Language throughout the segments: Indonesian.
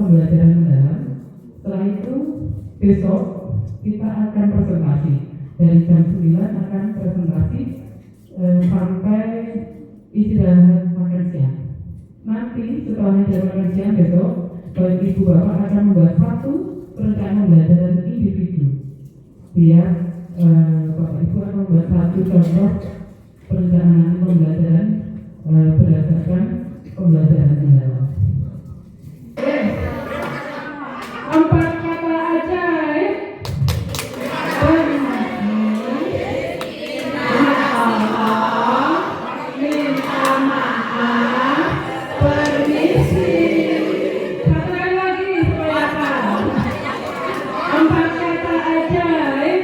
pembelajaran mendalam. Setelah itu besok kita akan presentasi dari jam 9 akan presentasi sampai istirahat makan siang. Nanti setelah istirahat makan siang besok, Bapak Ibu Bapak akan membuat satu perencanaan pembelajaran individu. Biar Bapak Ibu akan membuat satu contoh perencanaan pembelajaran berdasarkan pembelajaran mendalam. Empat kata ajaib. Minta maaf, permisi. Katakan lagi supaya tahu. Empat kata ajaib.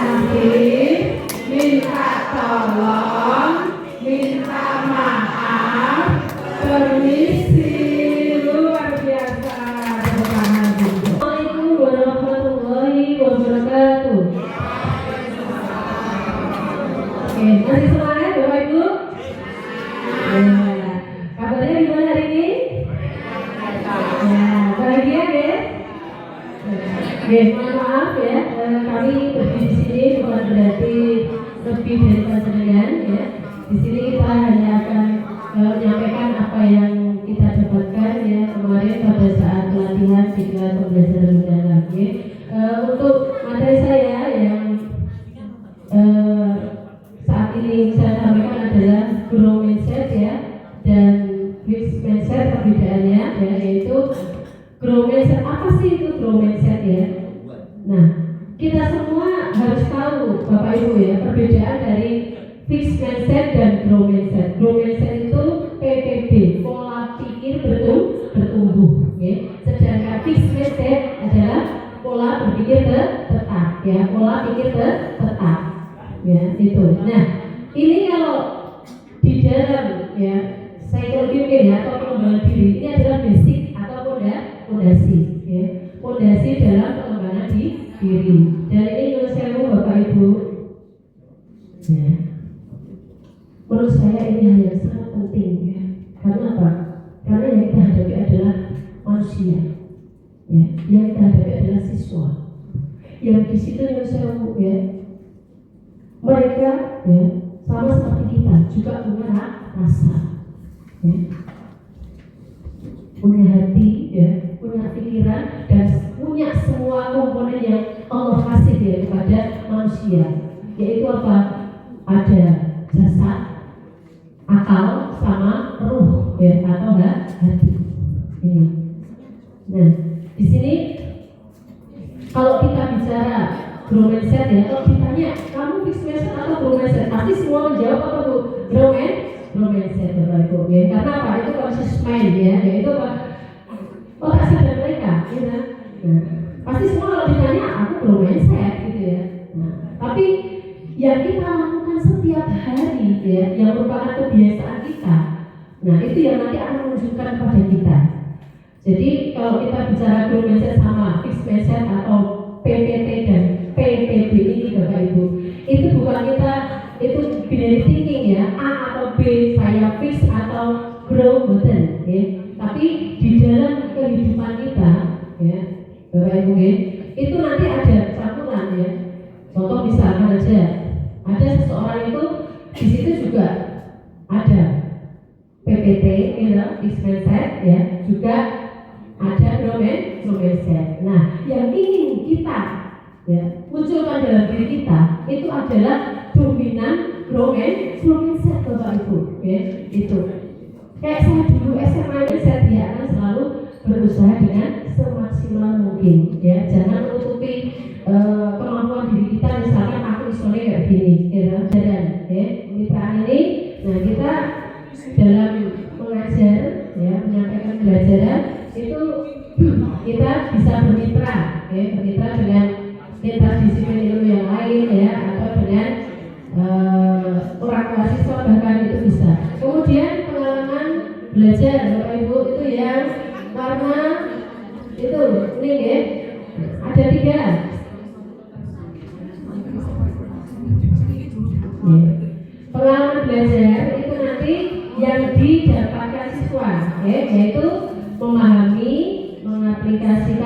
Nanti minta tolong, minta maaf, permisi. Luar biasa. Assalamualaikum warahmatullahi wabarakatuh. Oke, masih semangat Bapak Ibu? Kabarnya gimana hari ini? Bahagia ya? Mohon maaf ya, kami berdiri di sini bukan berarti lebih dari panjenengan ya. Di sini kita hanya akan menyampaikan apa yang kita dapatkan ya kemarin pada saat pelatihan dengan pembelajaran mendalam ya. Untuk materi saya yang saat ini saya sampaikan adalah growth mindset ya dan fixed mindset perbedaannya ya, yaitu growth mindset. Apa sih itu growth mindset ya? Nah, kita semua harus tahu Bapak Ibu ya perbedaan dari fixed mindset dan growth mindset. Growth mindset itu PPB, pola pikir bertumbuh ya. Sedangkan fixed mindset adalah pola berpikir tetap ya, pola pikir tetap ya itu. Nah, ini kalau di dalam ya psikologi ya atau pengembangan diri, ini adalah basic atau fondasi ya, fondasi dalam pengembangan diri. Dan ini menurut saya Bapak Ibu ya, menurut saya ini hal yang sangat penting ya. Karena apa? Karena yang kita hadapi adalah manusia ya, yang kita hadapi adalah siswa yang di situ menurut saya ya, mereka ya sama seperti kita juga punya rasa ya, punya hati ya, punya pikiran dan punya semua komponen yang Allah kasih ya kepada manusia, yaitu apa? Ada jasad, akal sama ruh ya atau hati ini. Nah di sini kalau kita bicara growth mindset ya, kalau ditanya kamu fixed mindset atau growth mindset, pasti semua menjawab apa Bu? Growth mindset Bapak Ibu ya. Karena apa? Itu conscious mind ya, yaitu apa? Otak sadar mereka ya. Nah, pasti semua kalau ditanya aku growth mindset gitu ya. Nah, tapi yang kita lakukan setiap hari ya, yang merupakan kebiasaan kita, nah itu yang nanti akan menunjukkan kepada kita. Jadi kalau kita bicara growth mindset sama fixed mindset atau PPT dan PPB ini Bapak Ibu, itu bukan kita itu binary thinking ya, A atau B, saya fix atau grow button ya. Tapi di dalam kehidupan kita ya Bapak Ibu ya, itu nanti ada campuran ya. Contoh misalkan aja ada seseorang itu di situ juga ada PPT ya, fixed mindset ya, juga ada growth mindset. Nah, yang ingin kita ya munculkan dalam diri kita itu adalah dominan growth mindset Bapak Ibu ya, itu. Kayak saya dulu SMA saya dia akan selalu berusaha dengan semaksimal mungkin ya, jangan menutupi kemampuan diri kita. Misalkan aku isolasi kayak gini ya, dan ya kemitraan ini, nah kita dalam mengajar ya menyampaikan pelajaran itu kita bisa bermitra ya, bermitra dengan lintas disiplin ilmu yang lain ya, atau dengan orang mahasiswa bahkan itu bisa. Kemudian pengalaman belajar Bapak Ibu itu yang warna itu ini ya, ada 3 ya. Pengalaman belajar itu nanti yang didapatkan siswa ya, yaitu memahami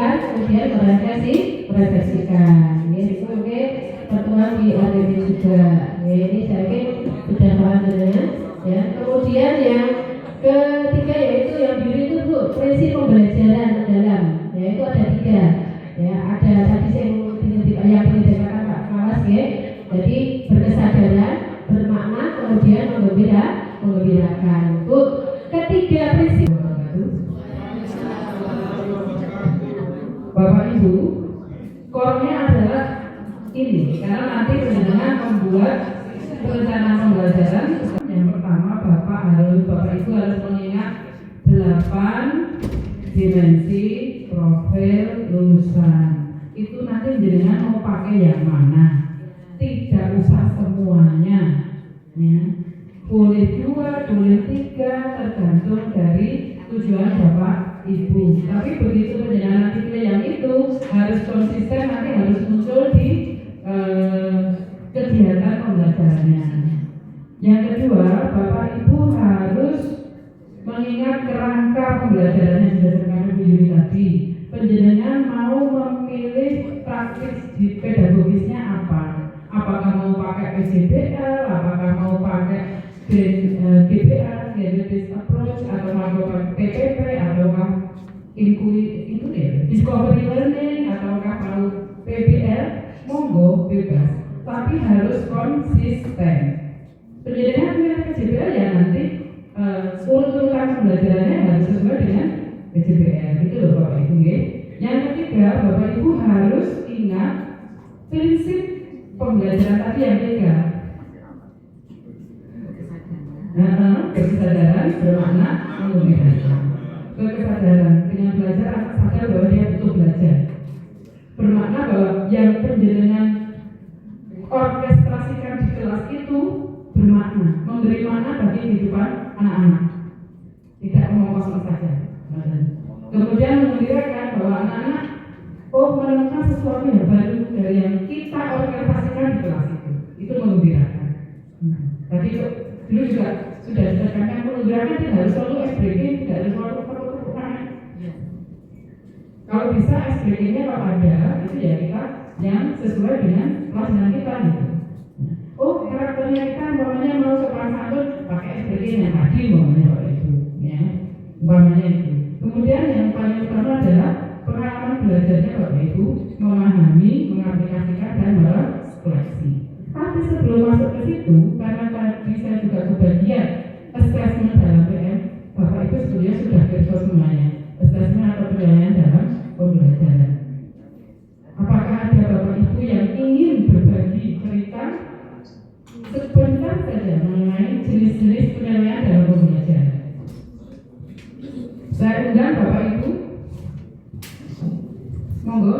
mengumpulkan, kemudian merefleksikan. Ya, itu mungkin pertemuan di APB juga. Ya, ini saya yakin sudah paham dengan. Ya, kemudian yang ketiga yaitu yang biru itu Bu, prinsip pembelajaran mendalam. Ya, itu ada 3. Ya, ada tadi yang dikatakan Pak Kalas ya. Jadi berkesadaran, bermakna, kemudian menggembirakan. Bu, ketiga prinsip. Bapak Ibu, core-nya adalah ini, karena nanti dengan membuat perencanaan pembelajaran. Yang pertama, Bapak Ibu harus mengingat 8 dimensi profil lulusan. Itu nanti jenengan mau pakai yang mana? Tidak usah semuanya, ya. Boleh 2, boleh 3, tergantung dari tujuan Bapak Ibu. Tapi begitu penjelasan nanti pilih yang itu harus konsisten, nanti harus muncul di kegiatan pembelajarannya. Yang kedua, Bapak Ibu harus mengingat kerangka pembelajaran yang sudah dikatakan Bu Yuri tadi. Penjenengan mau memilih praktis di pedagogisnya apa? Apakah mau pakai PJBL, apakah mau pakai GBA, Based Approach, atau mau pakai PPP, ataukah Discovery Learning, ataukah mau PBL, monggo bebas. Tapi harus konsisten. Penjenengan pilih PJBL ya nanti urutan pembelajarannya harus sesuai dengan PJBL. Itu loh Bapak Ibu ya. Yang ketiga, Bapak Ibu harus ingat prinsip pembelajaran tadi yang 3. Berkesadaran, bermakna, menggembirakan. Berkesadaran dengan belajar anak sadar bahwa dia butuh belajar. Bermakna bahwa yang penjenengan orkestrasikan di kelas itu bermakna, memberi makna bagi kehidupan anak-anak. Tidak omong kosong saja. Kemudian menggembirakan bahwa anak-anak menemukan sesuatu yang baru dari yang kita orkestrasikan di kelas itu. Itu menggembirakan. Tadi dulu juga sudah ditekankan menggembirakan tidak harus selalu SBG, tidak harus selalu perlu-perluan. Kalau bisa SBG-nya kalau ada, itu ya kita yang sesuai dengan pelajaran kita gitu. Karakternya kita umpamanya mau sopan santun pakai SBG yang tadi umpamanya Bapak Ibu, ya. Umpamanya itu. Kemudian yang paling utama adalah pengalaman belajarnya Bapak Ibu, memahami, mengaplikasikan dan merefleksi. Tapi sebelum masuk ke situ, karena tadi saya juga kebagian assessment dalam PM, Bapak Ibu sebetulnya sudah kerja semuanya. Assessment atau penilaian dalam pembelajaran. Apakah ada Bapak Ibu yang ingin berbagi cerita sebentar saja mengenai jenis-jenis penilaian dalam pembelajaran? Saya undang Bapak Ibu. Monggo.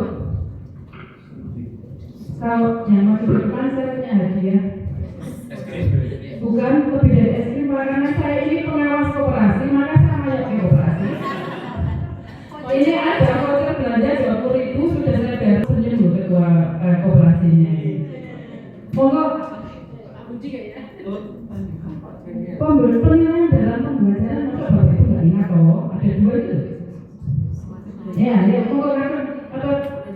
Kalau yang masuk ke depan saya punya hadiah. Bukan lebih dari es krim, karena saya ini pengawas koperasi, maka saya mau ke koperasi. Ini ada voucher belanja 20.000 sudah saya bayar senyum ketua koperasinya. Monggo. Penilaian dalam pembelajaran masa Bapak Ibu nggak ingat toh? Ada 2 itu. Ya, monggo atau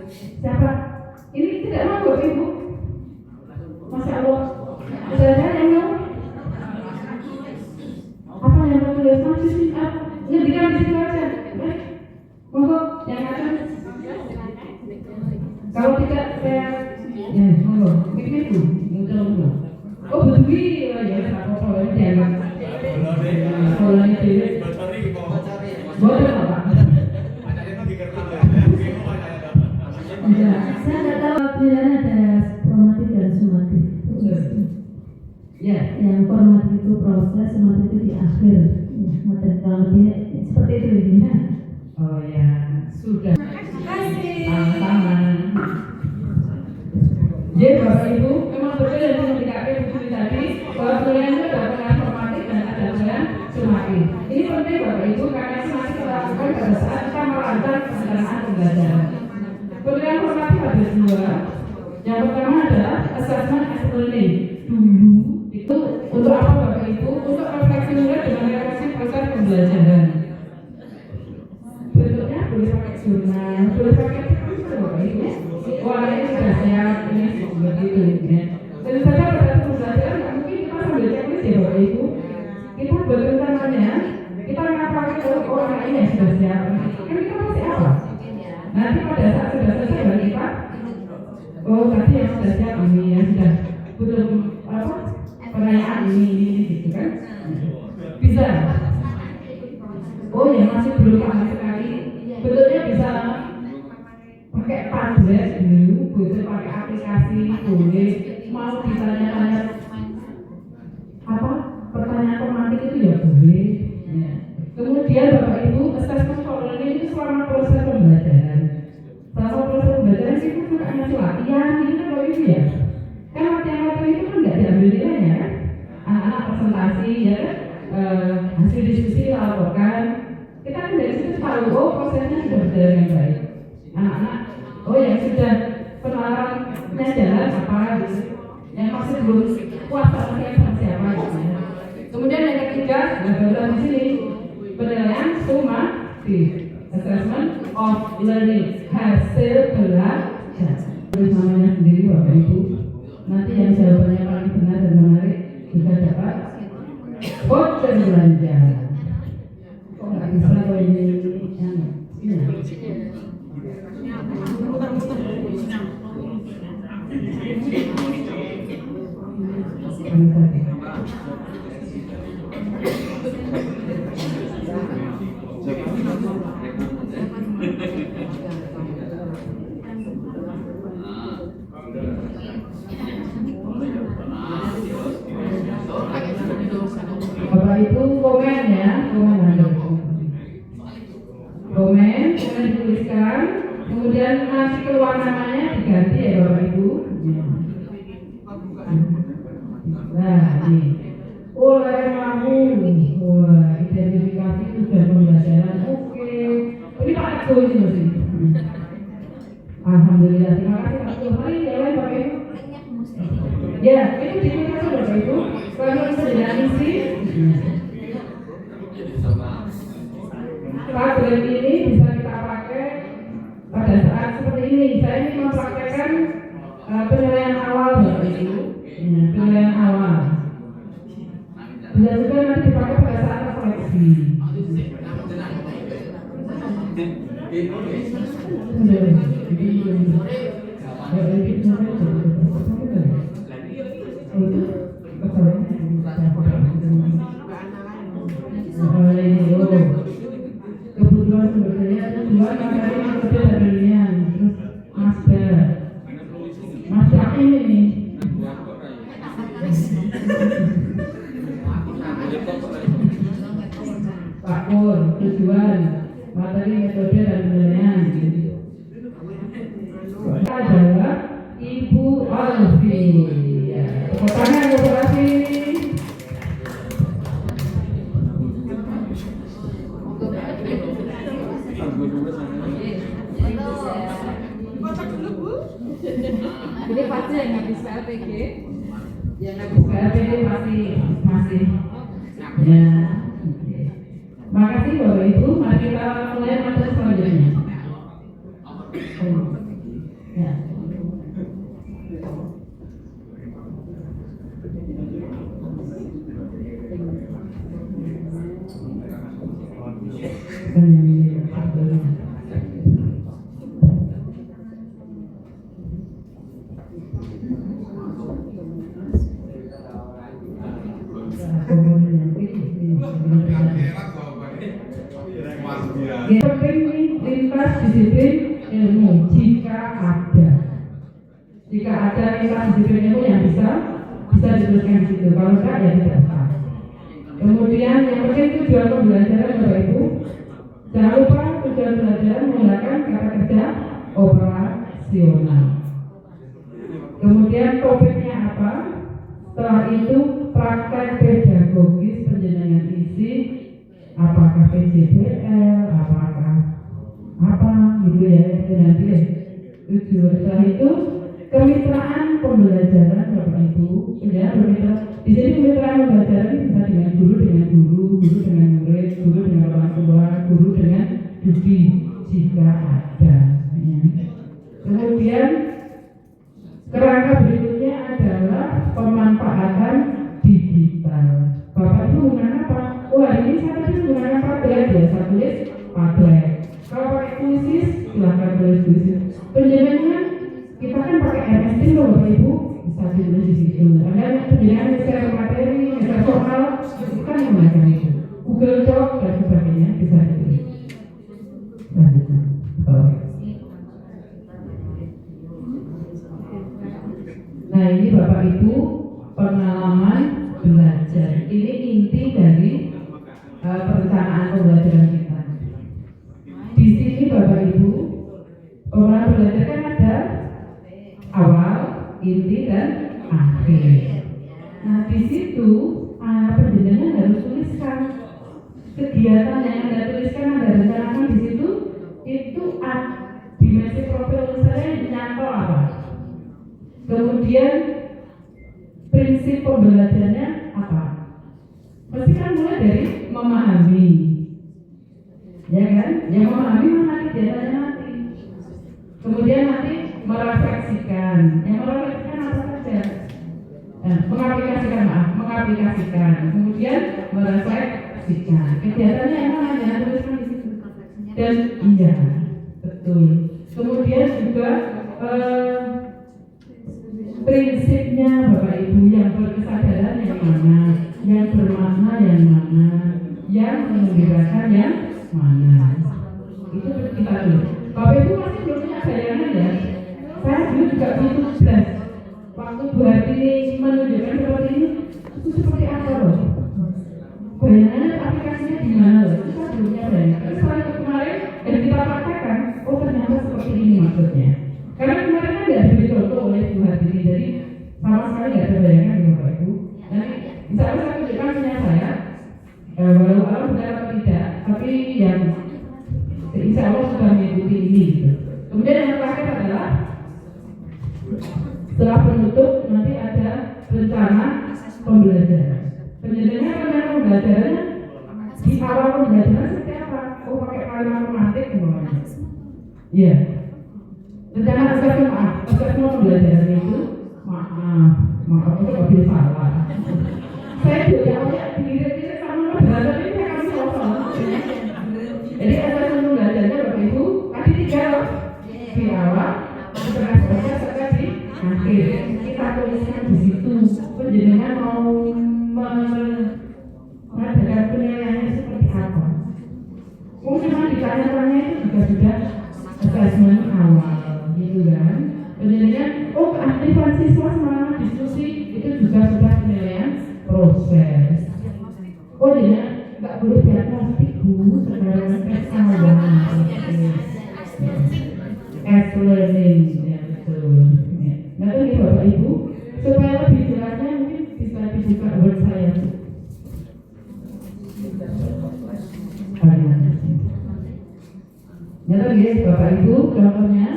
siapa? Ini tidak mau Bapak Ibu. Masya Allah. Sudah ada yang mau? Apa yang mau tulis? Ngebikan di situ aja. Monggo, yang akan. Kalau tidak saya, ya monggo. Itu muncul. Oh betul, ya tak apa-apa ini dianggap. Kalau ini dewi. Boleh Pak. Ya, saya nggak tahu pilihan ada formatif dan sumatif. Ya, yang formatif itu proses, sumatif itu di akhir. Ya, materi kurang lebih seperti itu ya. oh ya, sudah. Sama-sama. Ya Bapak Ibu, memang betul yang dikatakan Bu Yuri tadi bahwa penilaian itu ada penilaian formatif dan ada penilaian sumatif. Ini penting Bapak Ibu karena ini masih kita lakukan pada saat kita merancang perencanaan pembelajaran. Penilaian formatif ada 2. Yang pertama adalah assessment as learning. Dulu itu untuk apa Bapak Ibu? Untuk refleksi murid dengan refleksi proses pembelajaran. Bentuknya boleh pakai jurnal, boleh pakai Oh tadi yang sudah siap ini yang sudah belum apa perayaan ini gitu kan? Bisa. Oh ya masih belum paham sekali. Betulnya bisa pakai tablet dulu, bisa pakai aplikasi, boleh mau ditanya-tanya apa pertanyaan otomatis itu ya boleh. Ya. Kemudian Bapak Ibu assessment for learning itu selama proses pembelajaran. Selama proses pembelajaran itu kan hanya latihan, ini kan Bapak Ibu ya. Kan latihan-latihan itu kan nggak diambil nilainya kan? Anak-anak presentasi ya kan, hasil diskusi laporkan. Kita kan dari situ tahu oh prosesnya sudah berjalan dengan baik. Anak-anak oh yang sudah penalarannya jalan apa gitu. Yang masih belum puas sama siapa gitu ya. Kemudian yang ketiga, baru di sini penilaian sumatif, assessment of learning hasil belajar. Terus namanya sendiri Bapak Ibu. Nanti yang jawabannya paling benar dan menarik juga dapat voucher belanja. Kok nggak bisa kalau ini Bapak Ibu komen ya, komen dituliskan, kemudian nanti keluar namanya diganti ya Bapak Ibu. Nah ini oleh mampu, wah identifikasi tujuan pembelajaran, oke. Ini Pak Teguh ini masih. Alhamdulillah, terima kasih Pak Teguh. Mari jalan Bapak Ibu. Ya, itu digunakan Bapak Ibu. Kalau bisa dengan isi. Tablet ini bisa kita pakai pada saat seperti ini. Saya ini mempraktekkan penilaian awal Bapak Ibu. Penilaian awal. Bisa juga nanti dipakai pada saat refleksi. Kebutuhan sumber daya tujuan materi metode dan pilihan terus Mazda ini Pak Pur tujuan materi metode dan pilihan adalah Ibu Alfi ya. Tepuk tangan Ibu Alfi. Jadi pasti yang habis PLPG, Yang habis PLPG masih ya. Makasih Bapak Ibu, mari kita mulai materi selanjutnya. Ya. Penting lintas disiplin ilmu jika ada lintas disiplin ilmu yang bisa dituliskan di situ. Kalau enggak ya tidak bisa. Kemudian yang penting tujuan pembelajaran Bapak Ibu. Jangan lupa tujuan pembelajaran menggunakan kata kerja operasional. Kemudian topiknya apa? Setelah itu praktek pedagogis penjenengan isi. Apakah PJBL, apakah apa gitu ya, itu nanti tujuan. Setelah itu kemitraan pembelajaran Bapak Ibu ya, di sini kemitraan pembelajaran bisa dengan guru dengan murid, guru dengan orang tua, guru dengan studi jika ada ya. Kemudian kerangka berikutnya adalah pemanfaatan digital. Bapak Ibu menggunakan apa? Wah ini saya tadi menggunakan Padlet ya, saya tulis Padlet. Kalau pakai puisi silahkan tulis puisi. Penjenengan kita kan pakai semacam itu. Google Doc dan sebagainya bisa ditulis. Lanjutkan. Nah ini Bapak Ibu pengalaman belajar. Ini inti dari perencanaan pembelajaran kita. Di sini Bapak Ibu pengalaman belajar kan ada awal, inti dan akhir. Nah di situ penjenengan harus tuliskan kegiatan yang Anda tuliskan, Anda rencanakan di situ itu dimensi profil saya nyantol apa. Kemudian prinsip pembelajarannya apa? Mesti kan mulai dari memahami, ya kan? Yang memahami mana kegiatannya nanti. Kemudian nanti merefleksikan. Yang merefleksikan apa saja? Mengaplikasikan. Kemudian merefleksikan. Kegiatannya yang mana? Jangan tuliskan di situ. Dan iya, betul. Kemudian juga prinsipnya Bapak Ibu yang berkesadaran yang mana, yang bermakna yang mana, yang mengembirakan yang mana. Itu kita tulis. Bapak Ibu pasti belum punya bayangan ya. Saya dulu juga begitu jelas. Waktu Bu Hartini menunjukkan seperti ini, itu seperti apa loh? Bayangannya aplikasinya di mana loh? Itu saya belum punya bayangan. Tapi setelah itu kemarin dan kita praktekkan, oh ternyata seperti ini maksudnya. Karena kemarin kan tidak diberi contoh oleh Bu Hartini, jadi sama sekali tidak ada bayangan di Bapak Ibu. Nanti insya Allah saya tunjukkan punya saya, walau benar atau tidak, tapi yang insya Allah sudah mengikuti ini. Gitu. Kemudian yang terakhir adalah setelah penutup nanti ada rencana pembelajaran. Penjelasannya rencana pembelajarannya di awal pembelajaran seperti apa? Oh pakai kalimat romantik semuanya. Iya. Rencana asesmen pembelajaran itu maaf itu nggak bisa salah. Saya juga awalnya diri sama belajar ini saya kasih soal. Jadi asesmen pembelajarannya Bapak Ibu kasih 3 loh di awal, setengah serta di akhir. Kita tuliskan di situ. Penjenengan mau mengadakan penilaiannya seperti apa? Mungkin ditanya-tanya itu juga sudah asesmen awal. Gitu kan, penilaian, keaktifan siswa selama diskusi itu juga sudah penilaian proses. Jadi nggak boleh diagnostik Bu, sekarang tes awal, as learning, ya betul. Nah itu Bapak Ibu, supaya lebih jelasnya mungkin bisa dibuka web saya. Nah itu Bapak Ibu, contohnya.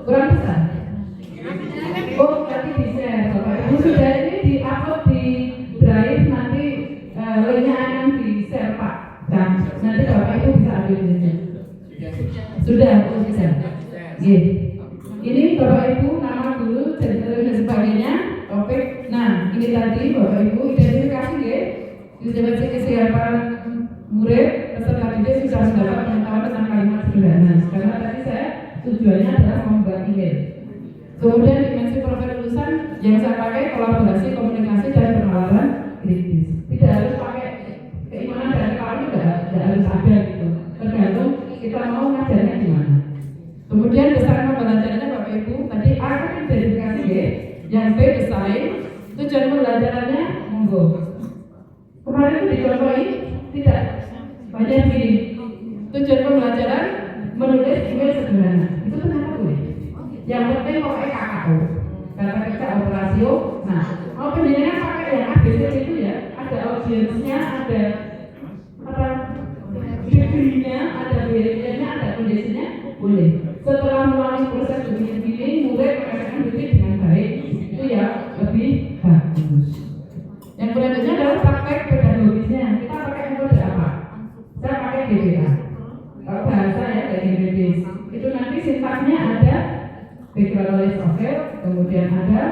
Kurang besar? Nanti di-share Bapak Ibu. Sudah ini di-upload di Drive, nanti linknya akan di-share Pak. Nah, nanti Bapak Ibu bisa ambil di sini. Sudah. Ini Bapak Ibu nama dulu dan sebagainya. Topik. Nah, ini tadi Bapak Ibu identifikasi ya. Identifikasi kesiapan murid peserta didik sudah mendapat pengetahuan tentang kalimat sederhana. Karena tadi saya tujuannya adalah membuat email. Kemudian dimensi profil lulusan yang saya pakai kolaborasi, komunikasi dan penalaran kritis. Tidak harus pakai keimanan dan kelamin, tidak harus ada gitu. Tergantung kita mau ngajarnya gimana. Kemudian besaran pembelajarannya Bapak Ibu tadi A kan identifikasi ya, yang B desain, tujuan pembelajarannya monggo. Kemarin itu dicontohin tidak banyak gini. Tujuan pembelajaran menulis email sederhana. Itu kenapa boleh? Yang penting pakai KKO, kata kerja operasio. Nah, mau penjenengan pakai yang ABC itu ya, ada audiensnya, ada apa? Degree-nya, ada behavior-nya, ada kondisinya, boleh. Setelah melalui proses begini, murid menggunakan diri dengan baik, itu ya lebih bagus. Yang berikutnya adalah praktek pedagogisnya. Kita pakai metode apa? Saya pakai GBA. Kalau bahasa ya dari Inggris. Itu nanti sintaksnya ada background knowledge of self, kemudian ada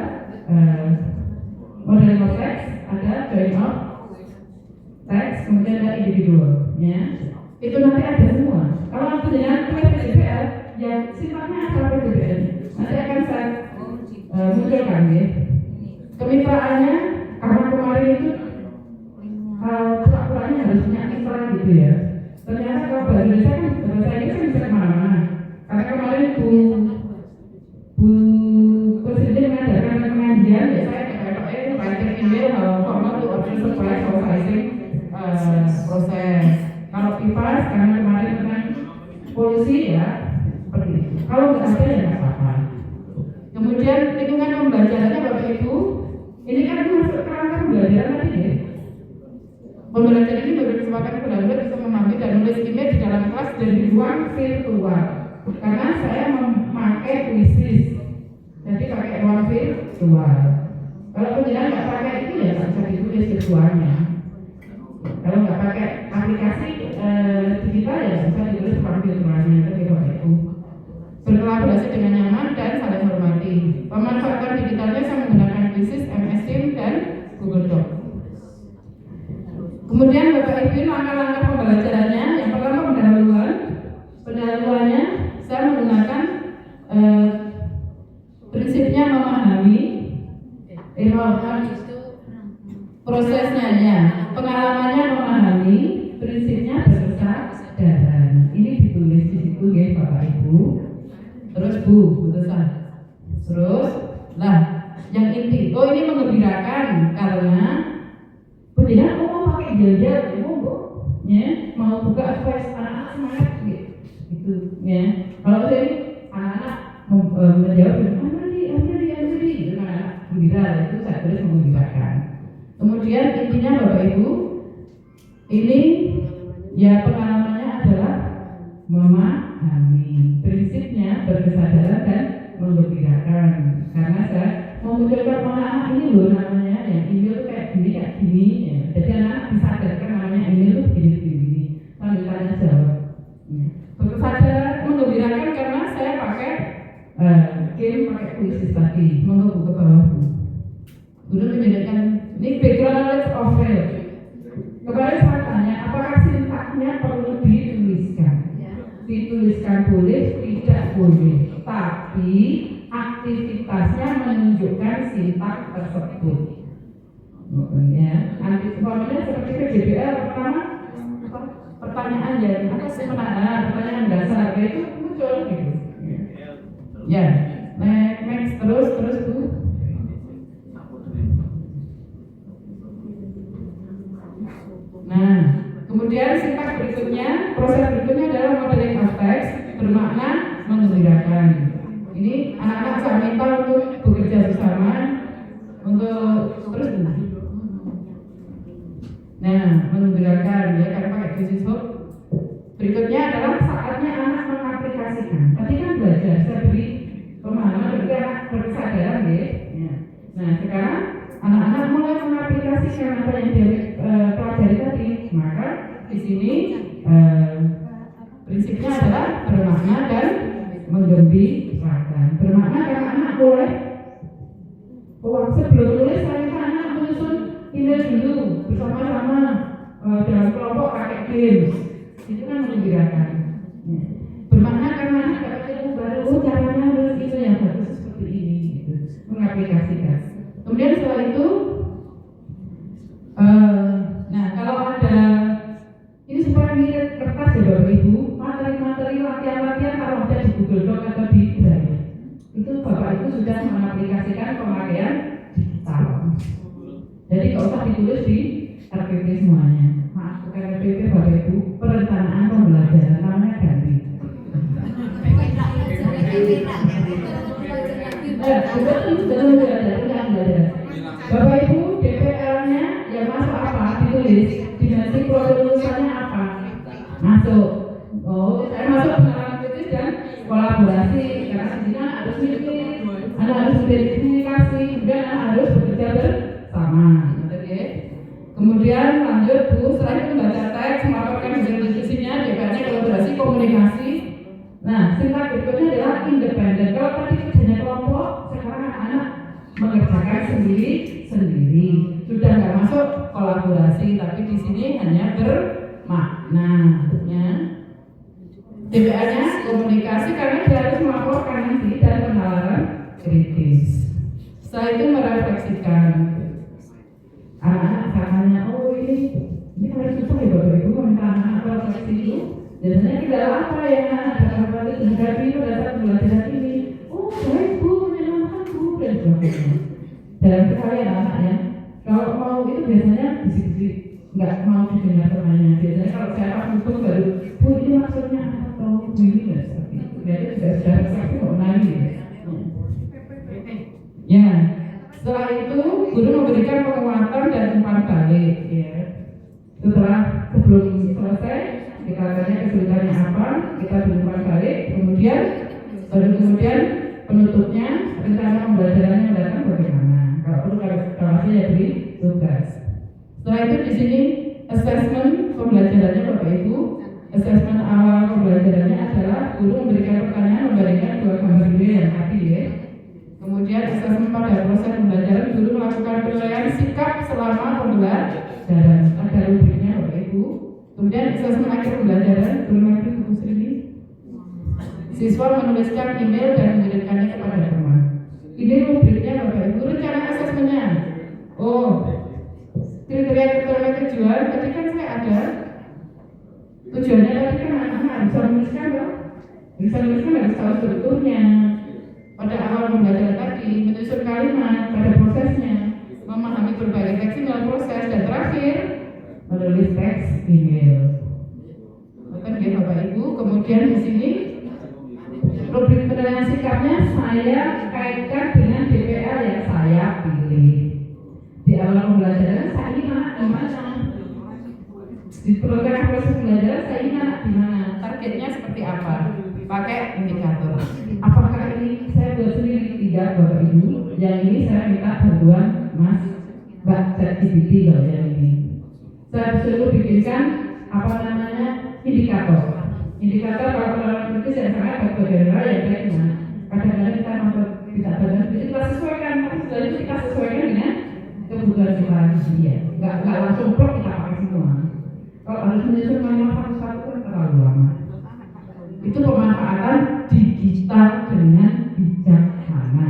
model of text, ada join of text, kemudian ada individual. Ya. Itu nanti ada semua. Kalau aku dengan PDBL, ya sifatnya apa PDBL? Nanti akan saya munculkan ya. Kemitraannya karena kemarin itu Indonesia kan bahasa Inggris kan bisa kemana-mana. Karena kemarin Bu Presiden mengajarkan pengajian, ya saya kayak writing email formal to order supply processing proses. Kalau PIPAS karena kemarin tentang polusi ya seperti itu. Kalau nggak ada ya nggak apa-apa. Kemudian lingkungan pembelajarannya Bapak Ibu, ini kan masuk ke rangka pembelajaran tadi ya. Pembelajaran ini beri kesempatan benar-benar bisa memahami dan menulis email di dalam kelas dan di ruang virtual. Karena saya memakai Quizzes, jadi pakai ruang virtual. Kalau penjelasan nggak pakai itu ya nggak bisa ditulis virtualnya. Kalau nggak pakai aplikasi digital ya nggak bisa ditulis ruang virtualnya. Itu Bapak Ibu. Berkolaborasi dengan nyaman dan saling hormati. Pemanfaatan digitalnya saya menggunakan Quizzes, MS Teams dan Google Doc. Kemudian Bapak Ibu langkah-langkah pembelajarannya. Yang pertama pendahuluannya saya menggunakan prinsipnya memahami, prosesnya ya, pengalamannya memahami, prinsipnya berkesadaran. Ini ditulis di situ ya Bapak Ibu. Terus Bu, putusan. Terus lah, yang inti. Oh ini menggembirakan karena pendidikan mau pakai jajal, ya, mau buka supaya anak-anak semangat gitu, ya. Kalau saya ini anak-anak menjawab, Amri, itu anak gembira, itu saya tulis menggembirakan. Kemudian intinya Bapak Ibu, ini ya pengalamannya adalah memahami, prinsipnya berkesadaran dan menggembirakan. Karena saya memunculkan anak-anak ini loh namanya, yang ini tuh kayak gini ya. Jadi anak disadarkan namanya ini tuh gini. Sambil tanya jawab. Berkesadaran, menggembirakan karena saya pakai game, pakai Quizzes tadi. Monggo ke bawah. Guru menyediakan ini background knowledge of field. Kemarin saya tanya, apakah sintaksnya perlu dituliskan? Dituliskan boleh, tidak boleh. Tapi aktivitasnya menunjukkan sintaks tersebut. Ya, formulanya seperti PJBL pertama pertanyaan yang pertanyaan dasar itu muncul gitu. Ya, next terus Bu. Nah, kemudian sintaks berikutnya, proses berikutnya adalah modeling of text bermakna menggembirakan. Ini anak-anak saya minta untuk bekerja bersama untuk terus. Nah, menggembirakan ya karena pakai Quizzes. Berikutnya adalah saatnya anak mengaplikasikan. Tadi kan belajar, saya beri pemahaman berarti anak berkesadaran ya. Nah, sekarang anak-anak mulai mengaplikasikan apa yang dia pelajari tadi. Maka di sini prinsipnya adalah bermakna dan menggembirakan. Bermakna karena anak boleh sebelum tulis saya anak menyusun email dulu bersama-sama dalam kelompok pakai games. Itu kan menggembirakan. Bermakna karena anak dapat ilmu baru, caranya harus itu yang bagus seperti ini, gitu. Mengaplikasikan. Kemudian setelah itu, nah kalau ada ini supaya mirip kertas ya Bapak Ibu, materi-materi latihan-latihan kalau ada di Google Doc atau di Drive, itu Bapak Ibu sudah mengaplikasikan pemakaian digital. Jadi nggak usah ditulis di RPP semuanya. Maaf, bukan RPP Bapak Ibu, perencanaan pembelajaran namanya ganti. Bapak Ibu, DPL-nya yang masuk apa? Ditulis. Dinasti kelulusannya apa? Masuk. Oh, saya masuk pengalaman kritis dan kolaborasi. Karena di sini harus mikir, harus berdedikasi, dan harus bekerja bersama. Oke. Kemudian lanjut Bu, setelah itu membaca teks, melaporkan hasil diskusinya, DPL-nya kolaborasi, komunikasi. Nah, sintaks berikutnya adalah independen. Kalau tadi kerjanya kelompok, sekarang anak mengerjakan sendiri. Sudah nggak masuk kolaborasi, tapi di sini hanya bermakna. Ya. DPL-nya komunikasi karena dia harus melaporkan nanti dan penalaran kritis. Setelah itu merefleksikan. Anak-anak katanya, oh ini harus susah ya Bapak Ibu meminta anak-anak refleksi itu. Biasanya kendala apa yang dapat dihadapi pada saat pembelajaran ini? Oh, baik Bu, menyenangkan Bu, dan sebagainya. Dalam sekali anak-anaknya, kalau mau itu biasanya bisik-bisik, nggak mau didengar temannya. Biasanya kalau saya langsung baru, Bu ini maksudnya apa? Atau Bu ini nggak seperti itu. Jadi sudah seperti mau nanya. Ya, setelah itu guru memberikan penguatan dan umpan balik. Ya. Sebelum selesai, kita tanya kesulitannya apa, kita umpan balik, kemudian penutupnya, rencana pembelajarannya mendatang bagaimana. Kalau perlu kalkulasi ya beri tugas. Setelah itu di sini assessment pembelajarannya Bapak Ibu. Assessment awal pembelajarannya adalah guru memberikan pertanyaan memberikan 2 gambar video yang tadi ya. Kemudian assessment pada proses pembelajaran, guru melakukan penilaian sikap selama pembelajaran. Ada rubriknya Bapak Ibu. Kemudian assessment akhir pembelajaran, guru memberi buku sendiri. Siswa menuliskan email dan mengirimkannya kepada teman. Ini rubriknya Bapak Ibu. Rencana asesmennya. Oh, kriteria tujuan. Tadi kan saya ada tujuannya. Tadi kan anak-anak bisa menuliskan loh. Bisa menuliskan harus tahu strukturnya. Pada awal pembelajaran tadi, menyusun kalimat pada prosesnya, memahami berbagai teks dalam proses, dan terakhir menulis teks email. Betul ya Bapak Ibu. Kemudian di sini rubrik penilaian sikapnya saya kaitkan dengan DPL yang saya pilih. Di awal pembelajaran saya ingin anak di mana? Di program proses pembelajaran saya ingin anak di mana? Targetnya seperti apa? Pakai indikator. Apakah ini saya buat sendiri? Tidak Bapak Ibu. Yang ini saya minta bantuan Mas Mbak ChatGPT kalau yang ini. Saya suruh bikinkan indikator. Indikator kalau pengelolaan kritis yang sangat berbeda yang baik dengan kadang-kadang kita mampu tidak benar, jadi kita sesuaikan, tapi setelah itu kita sesuaikan dengan kebutuhan kita dia. Nggak langsung plok kita pakai semua. Kalau harus menyusun manual satu-satu kan terlalu lama. Itu pemanfaatan digital dengan bijaksana.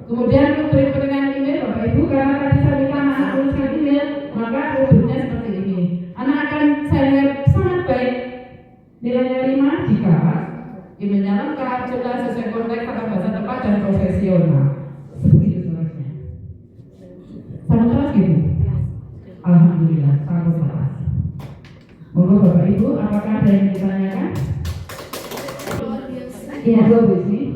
Kemudian rubrik penilaian email Bapak Ibu, karena tadi saya minta anak tuliskan email, maka rubriknya seperti ini. Anak akan saya lihat sangat baik. Nilainya 5 jika emailnya lengkap, jelas, sesuai konteks, kata bahasa tepat, dan profesional. Begitu seterusnya. Sama terus gitu. Alhamdulillah, sangat jelas. Monggo Bapak Ibu, apakah ada yang ditanyakan? Ya, bagus nih.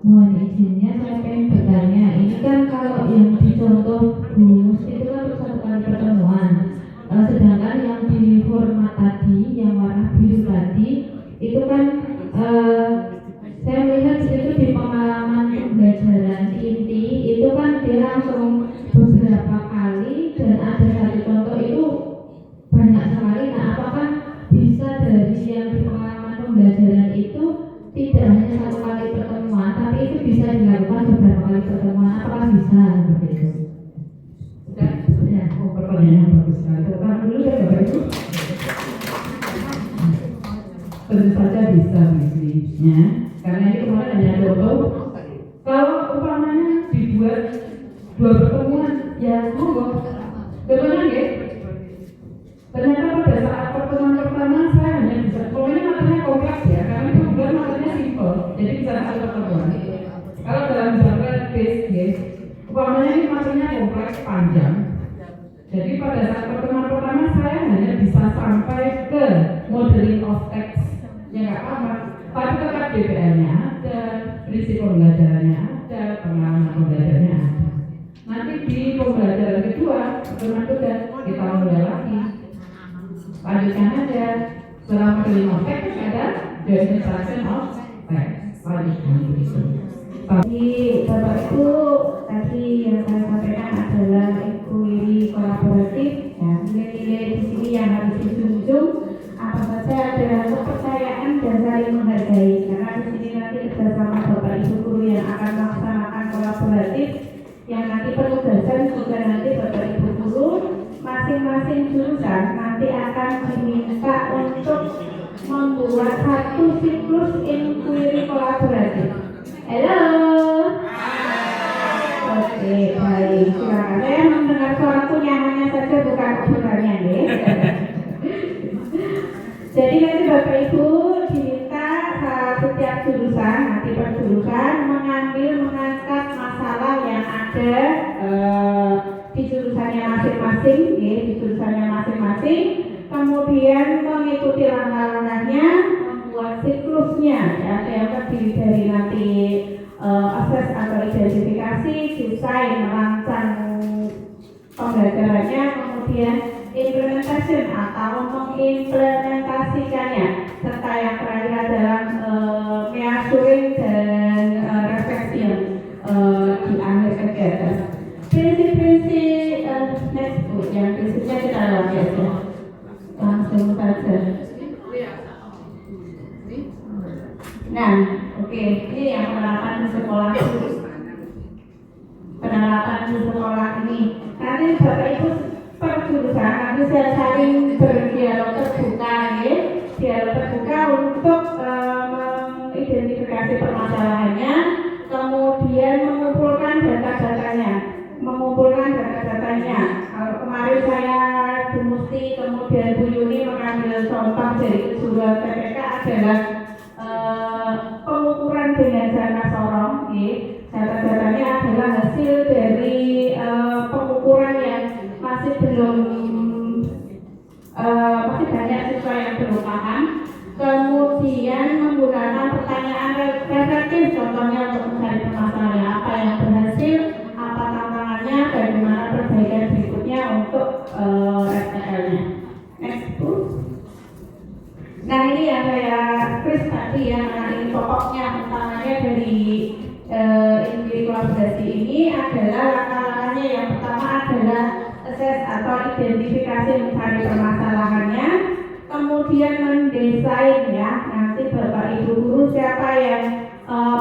Mohon izinnya saya pengen bertanya. Ini kan kalau yang dicontoh rumus itu kan untuk 1 kali pertemuan. Sedangkan yang di format tadi, yang warna biru tadi, itu kan saya melihat itu di pengalaman pembelajaran inti itu kan dia langsung beberapa kali dan ada 1 contoh itu banyak sekali. Nah, apakah bisa dari yang di pengalaman pembelajaran itu tidak hanya 1 kali pertemuan, tapi itu bisa dilakukan beberapa kali pertemuan? Apakah bisa seperti itu? Ya, pertanyaan yang bagus sekali. Tetapi dulu ya Bapak Ibu. Tentu saja bisa bisnisnya, karena ini kemarin hanya contoh. Kalau umpamanya dibuat 2 pertemuan, ya monggo. Contohnya ya. Ternyata pada saat pertemuan pertama saya hanya bisa, pokoknya materinya kompleks ya, karena itu bukan materinya simpel, jadi bisa 1 pertemuan. Kalau dalam misalkan case, umpamanya ini materinya kompleks panjang. Jadi pada saat pertemuan pertama saya hanya bisa sampai ke modeling of text, ya nggak apa-apa, tapi tetap DPL-nya ada, prinsip pembelajarannya ada, pengalaman pembelajarannya ada. Nanti di pembelajaran kedua, pertemuan kedua kita mulai lagi. Lanjutkan aja. Setelah modeling of text ada demonstration of text. Lanjutkan begitu. Tapi Bapak Ibu tadi yang saya sampaikan adalah inquiry kolaboratif, ya, nilai-nilai di sini yang harus dijunjung apa saja adalah kepercayaan dan saling menghargai, karena di sini nanti bersama Bapak Ibu guru yang akan melaksanakan kolaboratif, yang nanti penugasan juga nanti Bapak Ibu guru masing-masing jurusan nanti akan diminta untuk membuat 1 siklus inquiry kolaboratif. Halo. Oke, baik. Silakan. Saya mendengar suaraku nyamannya saja, bukan jurusan mengangkat masalah yang ada di jurusannya masing-masing, di jurusannya masing-masing, kemudian mengikuti langkah-langkahnya, membuat siklusnya, ya, yang terdiri dari nanti akses atau identifikasi, desain, merancang pembelajarannya, kemudian implementation atau mengimplementasikannya, serta yang terakhir adalah measuring dan reflection di akhir kegiatan. Prinsip-prinsip next book yang prinsipnya kita lewati aja, langsung saja. Nah, oke, ini yang penerapan di sekolah dulu. Penerapan di sekolah ini, nanti Bapak Ibu per jurusan nanti saya saling berdialog terbuka, ya, dialog terbuka untuk mengidentifikasi permasalahannya, kemudian mengumpulkan data-datanya. Kalau kemarin saya Bu Musti, kemudian Bu Yuni mengambil contoh dari keseluruhan PPK adalah pengukuran dengan jana sorong, data-datanya adalah hasil dari pengukuran yang masih banyak siswa yang belum paham, kemudian menggunakan pertanyaan reflektif, contohnya untuk mencari permasalahan apa yang berhasil, apa tantangannya, bagaimana perbaikan berikutnya untuk STL-nya. Next, Bu. Nah, ini yang saya Chris tadi ya, ini pokoknya utamanya dari industri kolaborasi ini adalah langkah-langkahnya. Yang pertama adalah assess atau identifikasi mencari permasalahannya, kemudian mendesain, ya, nanti Bapak Ibu guru siapa yang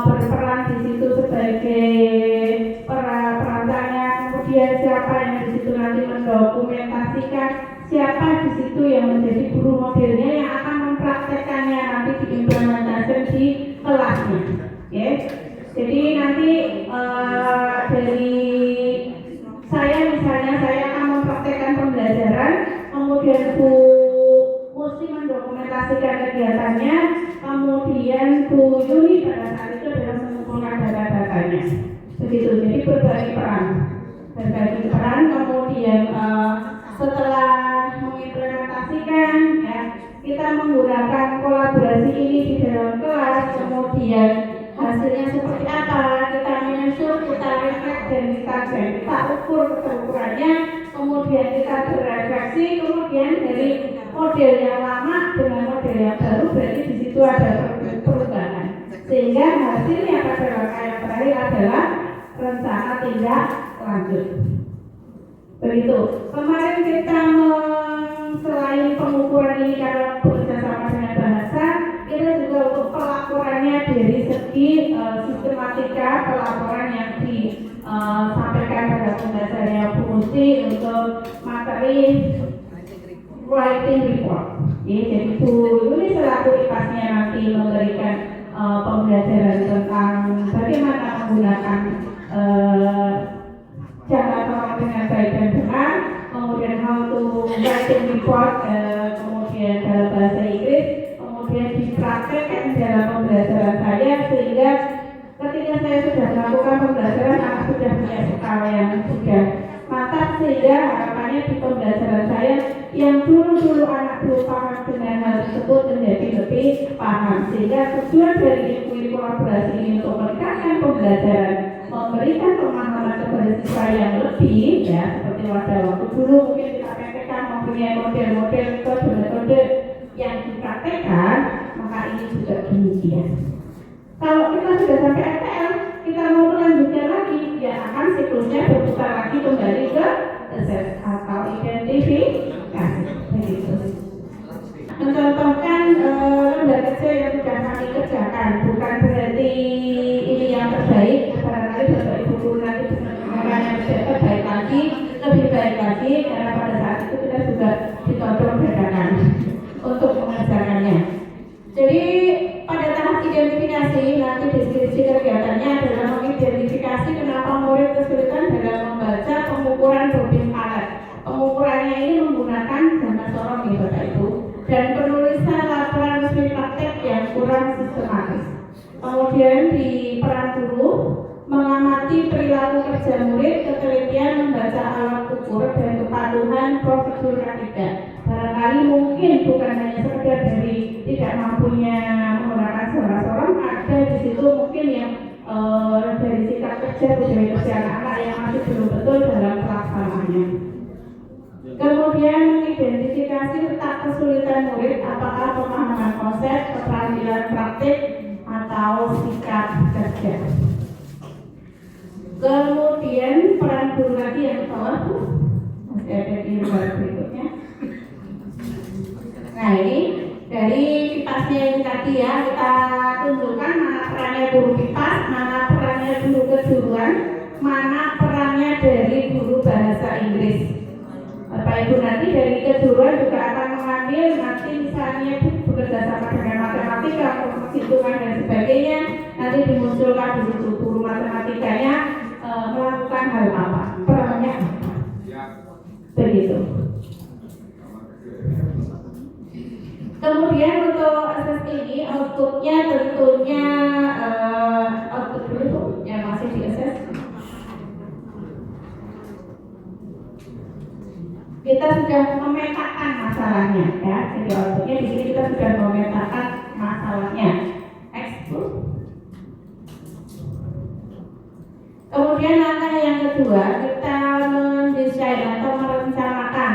berperan di situ sebagai perancangnya, kemudian siapa yang di situ nanti mendokumentasikan, siapa di situ yang menjadi guru modelnya yang akan mempraktekannya nanti diimplementasikan di kelasnya, ya. Jadi nanti dari saya misalnya saya akan mempraktekkan pembelajaran, kemudian Bu Musti mendokumentasikan kegiatannya, kemudian Bu Yuni pada saat itu adalah mengumpulkan data-datanya. Begitu, jadi berbagi peran, kemudian setelah mengimplementasikan, ya, kita menggunakan kolaborasi ini di dalam kelas, kemudian hasilnya seperti apa, kita menyusun, kita refleks, dan kita ukur keterukurannya, kemudian kita berefleksi, kemudian dari model yang lama dengan model yang baru, berarti di situ ada perubahan, sehingga hasilnya pada langkah yang terakhir adalah rencana tindak lanjut. Begitu. Kemarin kita selain pengukuran ini karena bekerja sama dengan bahasa, kita juga untuk pelaporannya dari segi sistematika pelaporan yang disampaikan pada pembahasannya Bu Musti untuk materi writing report. Jadi Bu Yuni selaku IPAS-nya nanti memberikan pembelajaran tentang bagaimana menggunakan cara orang dengan baik dan benar, kemudian how to writing report, kemudian dalam bahasa Inggris, kemudian dipraktekkan dalam pembelajaran saya, sehingga ketika saya sudah melakukan pembelajaran, anak sudah punya skala yang sudah mantap, sehingga harapannya di pembelajaran saya yang dulu anak belum paham dengan hal tersebut menjadi lebih paham, sehingga tujuan dari ilmu kolaborasi ini untuk meningkatkan pembelajaran, memberikan pemahaman kepada siswa yang lebih, ya, seperti waktu dulu mungkin kita praktekkan mempunyai model-model metode yang dipraktekkan, maka ini juga demikian. Kalau kita sudah sampai STL, kita mau melanjutkan lagi, ya akan siklusnya berputar lagi kembali ke assess atau identifikasi. Begitu. Mencontohkan lembar kerja yang sudah kami kerjakan, bukan berarti ini yang terbaik. Barangkali Bapak Ibu guru nanti menggunakan yang terbaik lagi, lebih baik lagi, karena pada saat itu kita juga ditodong dadakan untuk mengerjakannya. Jadi pada tahap identifikasi, nanti deskripsi kegiatannya adalah mengidentifikasi kenapa murid kesulitan dalam membaca pengukuran bobin palet. Pengukurannya ini menggunakan jana sorong, ya Bapak Ibu, dan penulisan laporan resmi praktek yang kurang sistematis. Kemudian di kerja murid, ketelitian membaca alat ukur dan kepatuhan prosedur ketiga. Barangkali mungkin bukan hanya sekedar dari tidak mampunya menggunakan suara sorong, ada di situ mungkin yang dari sikap kerja budaya kerja anak-anak yang masih belum betul dalam pelaksanaannya. Kemudian mengidentifikasi letak kesulitan murid, apakah pemahaman konsep, keterampilan praktik, atau sikap kerja. Kemudian peran guru lagi yang bawah masih ada di lembar berikutnya. Nah ini dari kipasnya yang tadi ya, kita tunjukkan mana perannya guru kipas, mana perannya guru kejuruan, mana perannya dari guru bahasa Inggris. Bapak Ibu nanti dari kejuruan juga akan mengambil nanti misalnya bekerja sama dengan matematika, hitungan dan sebagainya. Nanti dimunculkan di situ guru matematikanya melakukan hal apa, perannya apa. Begitu. Kemudian untuk asas ini outputnya tentunya output dulu yang masih diakses. Kita sudah memetakan masalahnya ya. Jadi outputnya di sini kita sudah memetakan masalahnya. Export. Kemudian langkah yang kedua kita mendesain atau merencanakan.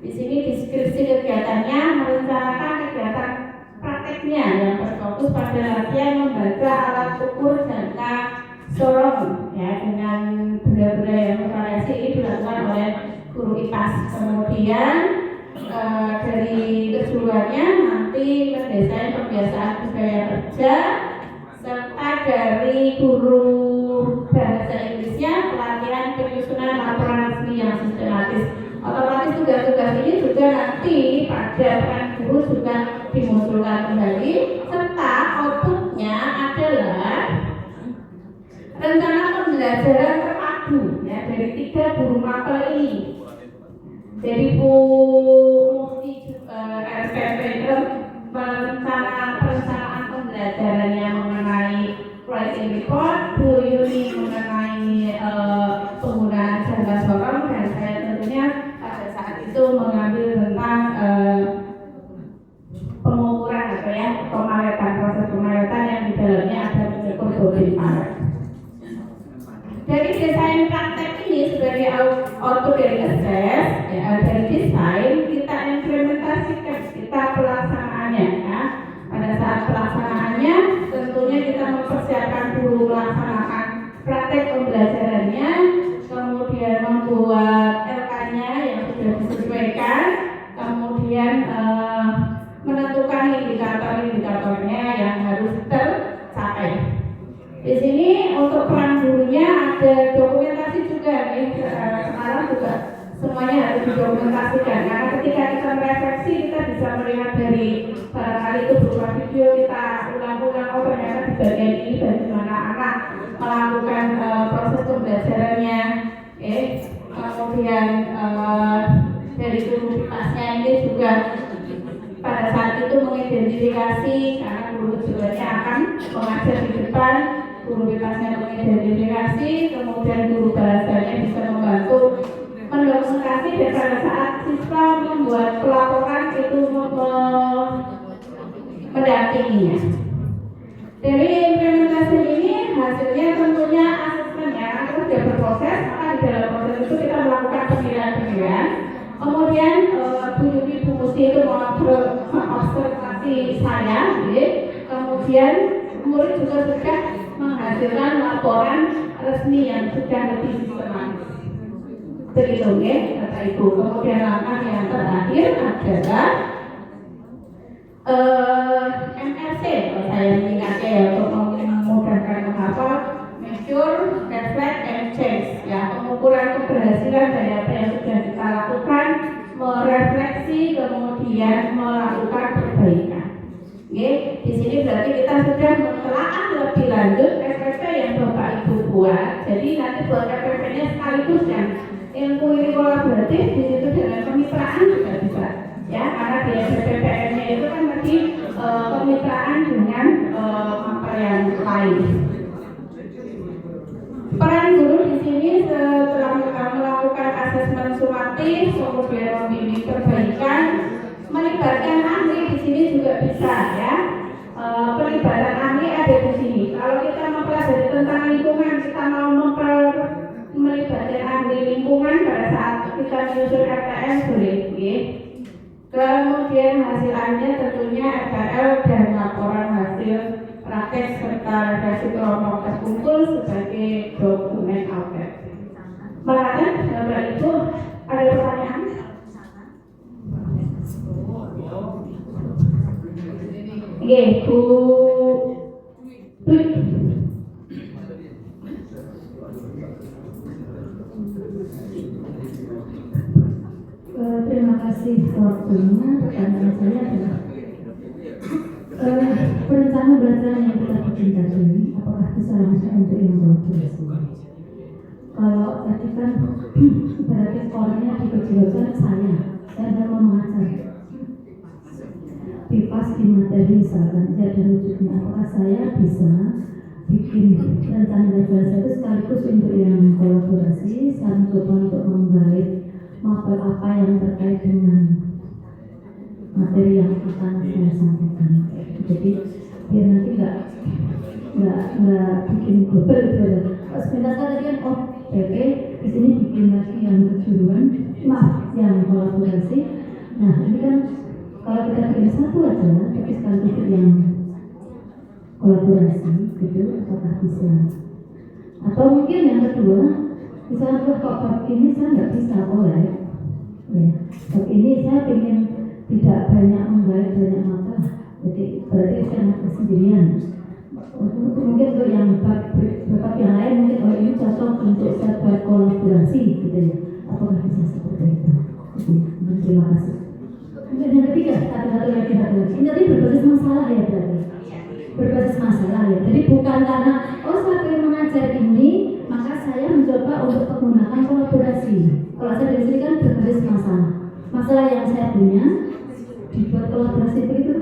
Di sini deskripsi kegiatannya merencanakan kegiatan prakteknya yang berfokus pada latihan membaca alat ukur jangka sorong ya dengan benda-benda yang bervariasi ini dilakukan oleh guru IPAS. Kemudian dari kejuruannya nanti mendesain kebiasaan budaya kerja serta dari guru bahasa Inggrisnya pelatihan penyusunan laporan resmi yang sistematis. Otomatis tugas-tugas ini juga nanti pada peran guru juga dimunculkan kembali serta outputnya adalah rencana pembelajaran terpadu ya dari 3 guru mapel ini. Jadi Bu Mufti RPP perencanaan pembelajarannya mengenai writing report, Bu Yuni mengenai penggunaan jangka sorong, dan saya tentunya pada saat itu mengambil tentang pengukuran atau ya pemaretan, proses pemaretan yang di dalamnya ada mengukur bobin paret. Dari desain praktek ini sebagai output dari assess, ya, dari desain kita implementasikan, kita pelaksanaannya ya. Pada saat pelaksanaannya tentunya kita mempersiapkan dulu melaksanakan praktek pembelajarannya, kemudian membuat LK-nya yang sudah disesuaikan, kemudian menentukan indikator-indikatornya yang harus tercapai. Di sini untuk peran gurunya ada dokumentasi juga nih, sekarang juga semuanya harus didokumentasikan karena ketika kita merefleksi kita bisa melihat dari barangkali itu berupa video kita ulang-ulang, oh ternyata di bagian ini bagaimana anak melakukan proses pembelajarannya, kemudian dari guru PIPAS-nya ini juga pada saat itu mengidentifikasi karena guru kejuruannya akan mengajar di depan, guru PIPAS-nya mengidentifikasi, kemudian guru bahasanya bisa membantu mendokumentasi, dan pada saat siswa membuat pelaporan itu mendampinginya. Dari implementasi ini hasilnya tentunya asesmennya akan sudah berproses, maka di dalam proses itu kita melakukan penilaian-penilaian. Kemudian Bu Yuni Bu Musi itu mengobservasi saya, kemudian murid juga sudah menghasilkan laporan resmi yang sudah lebih sistematis. Begitu ya, kata Ibu. Kemudian langkah yang terakhir adalah MRC, saya mengingatnya ya untuk memudahkan menghafal, measure, reflect, and change. Ya, pengukuran keberhasilan dari apa yang sudah kita lakukan, merefleksi, kemudian melakukan perbaikan. Oke, di sini berarti kita sudah menelaah lebih lanjut SPP yang Bapak Ibu buat. Jadi nanti buat SPP-nya sekaligus yang ilmu ini kolaboratif di situ dengan kemitraan juga bisa. Ya, karena di SPPN-nya itu kan masih kemitraan dengan mapel yang lain. Peran guru di sini inovatif, kemudian membimbing perbaikan, melibatkan ahli di sini juga bisa ya. Pelibatan ahli ada di sini. Kalau kita mempelajari tentang lingkungan, kita mau melibatkan ahli lingkungan pada saat kita menyusun RTM boleh. Kemudian hasil akhirnya tentunya RTL dan laporan hasil praktek serta redaksi kronolog terkumpul sebagai dokumen audit. Bahkan Bapak Ibu ada pertanyaan? Oke, Bu Dwi. Terima kasih waktunya. Pertanyaan saya adalah perencana belajar yang kita bikin tadi ini apakah bisa langsung untuk yang kolaborasi? Kalau tadi kan berarti skornya dikecilkan saya mau mengajar di pas di materi misalkan ada wujudnya, apakah saya bisa bikin rencana belajar itu sekaligus untuk yang kolaborasi? Saya mencoba untuk menggait mapel apa yang terkait dengan materi yang akan saya sampaikan. Jadi biar nanti nggak bikin double gitu. Sebentar tadi kan oke di sini bikin lagi yang kejuruan, yang kolaborasi. Nah ini kan kalau kita bikin satu aja, tapi sekaligus yang kolaborasi gitu, apakah bisa? Atau mungkin yang kedua, misalnya kok ini saya nggak bisa oleh, ya. Bab ini saya ingin tidak banyak menggait banyak mata, jadi berarti saya mata sendirian. Mungkin untuk yang bab yang lain mungkin ini cocok untuk saya berkolaborasi gitu ya. Apakah bisa seperti itu? Terima kasih. Mungkin yang ketiga, satu lagi. Ini tadi berbasis masalah ya berarti. Berbasis masalah ya. Jadi bukan karena saya ingin mengajar ini, maka saya mencoba untuk menggunakan kolaborasi. Kalau saya dari sini kan berbasis masalah. Masalah yang saya punya dibuat kolaborasi begitu.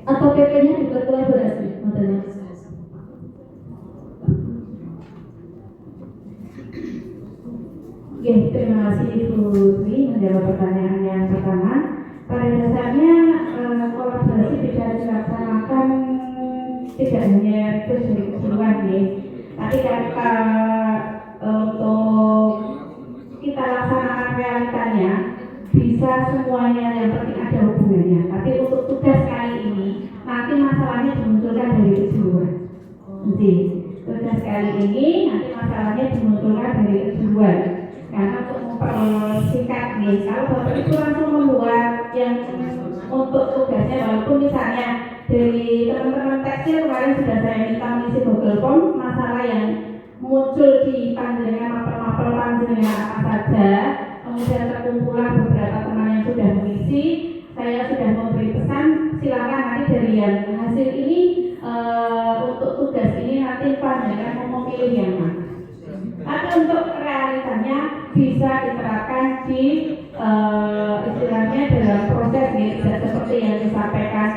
Atau PP-nya dibuat kolaborasi. Oke, terima kasih Ibu Dwi menjawab pertanyaan yang pertama. Pada dasarnya kolaborasi bisa dilaksanakan tidak hanya itu dari keseluruhan nih, tapi untuk kita laksanakan realitanya bisa semuanya, yang penting ada hubungannya. Tapi untuk tugas kali ini nanti masalahnya dimunculkan dari keseluruhan. Nanti tugas kali ini nanti masalahnya dimunculkan dari keseluruhan. Karena untuk mempersingkat nih, kalau Bapak Ibu langsung membuat yang untuk tugasnya, walaupun misalnya dari teman-teman tekstil kemarin sudah saya minta mengisi Google Form masalah yang muncul di panjenengan, mapel-mapel panjenengan apa saja, kemudian terkumpulah beberapa teman yang sudah mengisi. Saya sudah memberi pesan, silakan nanti dari yang hasil ini untuk tugas ini nanti panjenengan mau memilih yang mana. Tapi untuk realitanya bisa diterapkan di istilahnya dalam proses nih, tidak seperti yang disampaikan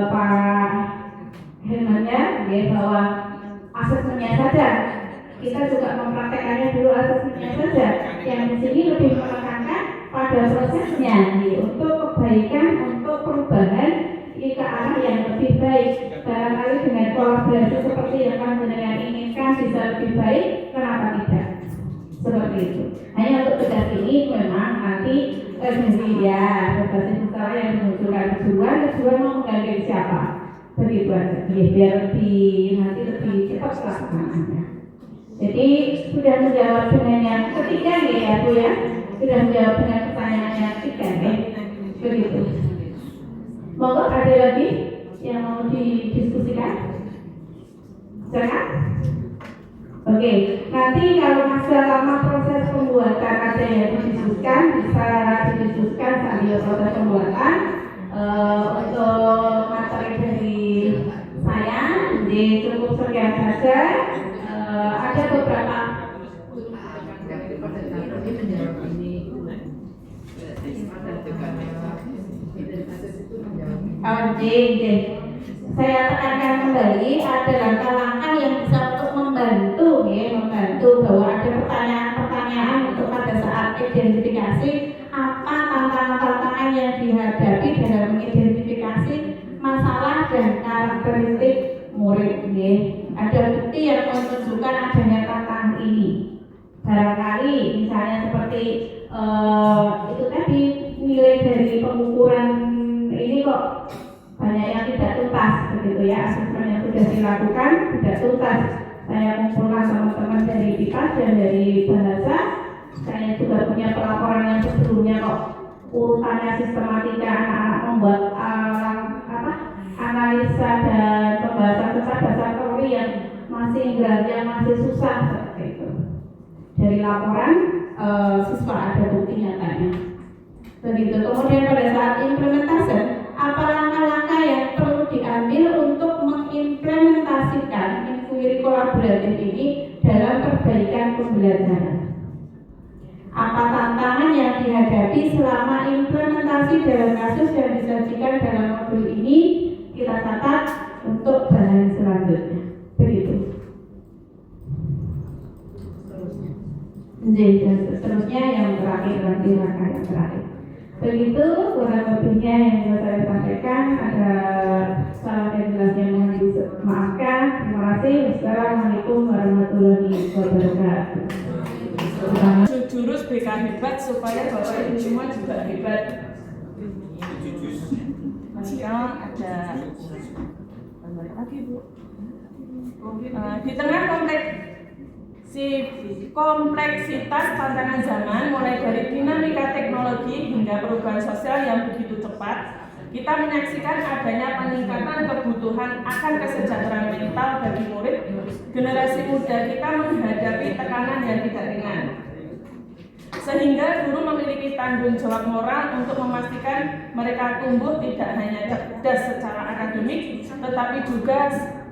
Pak Hermannya, ya, bahwa asesmennya saja. Kita juga mempraktekannya dulu asesmennya saja. Yang di sini lebih menekankan pada prosesnya, ya, untuk kebaikan, untuk perubahan ke arah yang lebih baik. Barangkali dengan kolaborasi seperti yang panjenengan inginkan bisa lebih baik, kenapa tidak? Seperti itu. Hanya untuk tugas ini memang nanti ya berbasis masalah yang dimunculkan kejuruan mau mengganti siapa? Begitu aja. Biar nanti lebih cepat pelaksanaannya. Jadi sudah menjawab dengan yang ketiga ya Bu ya. Sudah menjawab dengan pertanyaan yang ketiga ya. Begitu. Monggo ada lagi yang mau didiskusikan? Silakan. Oke, nanti kalau masa lama proses pembuatan ada yang didiskusikan, bisa didiskusikan sambil proses pembuatan. Untuk materi dari saya, jadi cukup sekian saja. Ada beberapa. Saya tekankan kembali ada langkah-langkah yang bisa untuk membantu bahwa ada pertanyaan-pertanyaan untuk pada saat ada bukti yang menunjukkan adanya tantangan ini. Barangkali misalnya seperti itu tadi, nilai dari pengukuran ini kok banyak yang tidak tuntas begitu ya, asesmen yang sudah dilakukan tidak tuntas. Saya kumpulkan teman-teman dari BIPAS dan dari bahasa. Saya juga punya pelaporan yang sebelumnya kok urutannya sistematika anak-anak membuat analisa dan pembahasan tentang dasar teori yang masih susah seperti itu. Dari laporan siswa ada bukti nyatanya. Begitu. Kemudian pada saat implementasi, apa langkah-langkah yang perlu diambil untuk mengimplementasikan inquiry kolaboratif ini dalam perbaikan pembelajaran? Apa tantangan yang dihadapi selama implementasi dalam kasus yang disajikan dalam modul ini? Kita catat untuk bahan selanjutnya. Begitu. Dan seterusnya yang terakhir nanti langkah yang terakhir. Begitu kurang lebihnya yang bisa saya sampaikan. Ada salah dan jelasnya mohon dimaafkan. Terima kasih. Wassalamualaikum warahmatullahi wabarakatuh. Jurus BK hebat supaya Bapak Ibu semua juga hebat. Sekarang ada lagi Bu. Di tengah kompleksitas tantangan zaman, mulai dari dinamika teknologi hingga perubahan sosial yang begitu cepat, kita menyaksikan adanya peningkatan kebutuhan akan kesejahteraan mental bagi murid. Generasi muda kita menghadapi tekanan yang tidak ringan, sehingga guru memiliki tanggung jawab moral untuk memastikan mereka tumbuh tidak hanya cerdas secara akademik, tetapi juga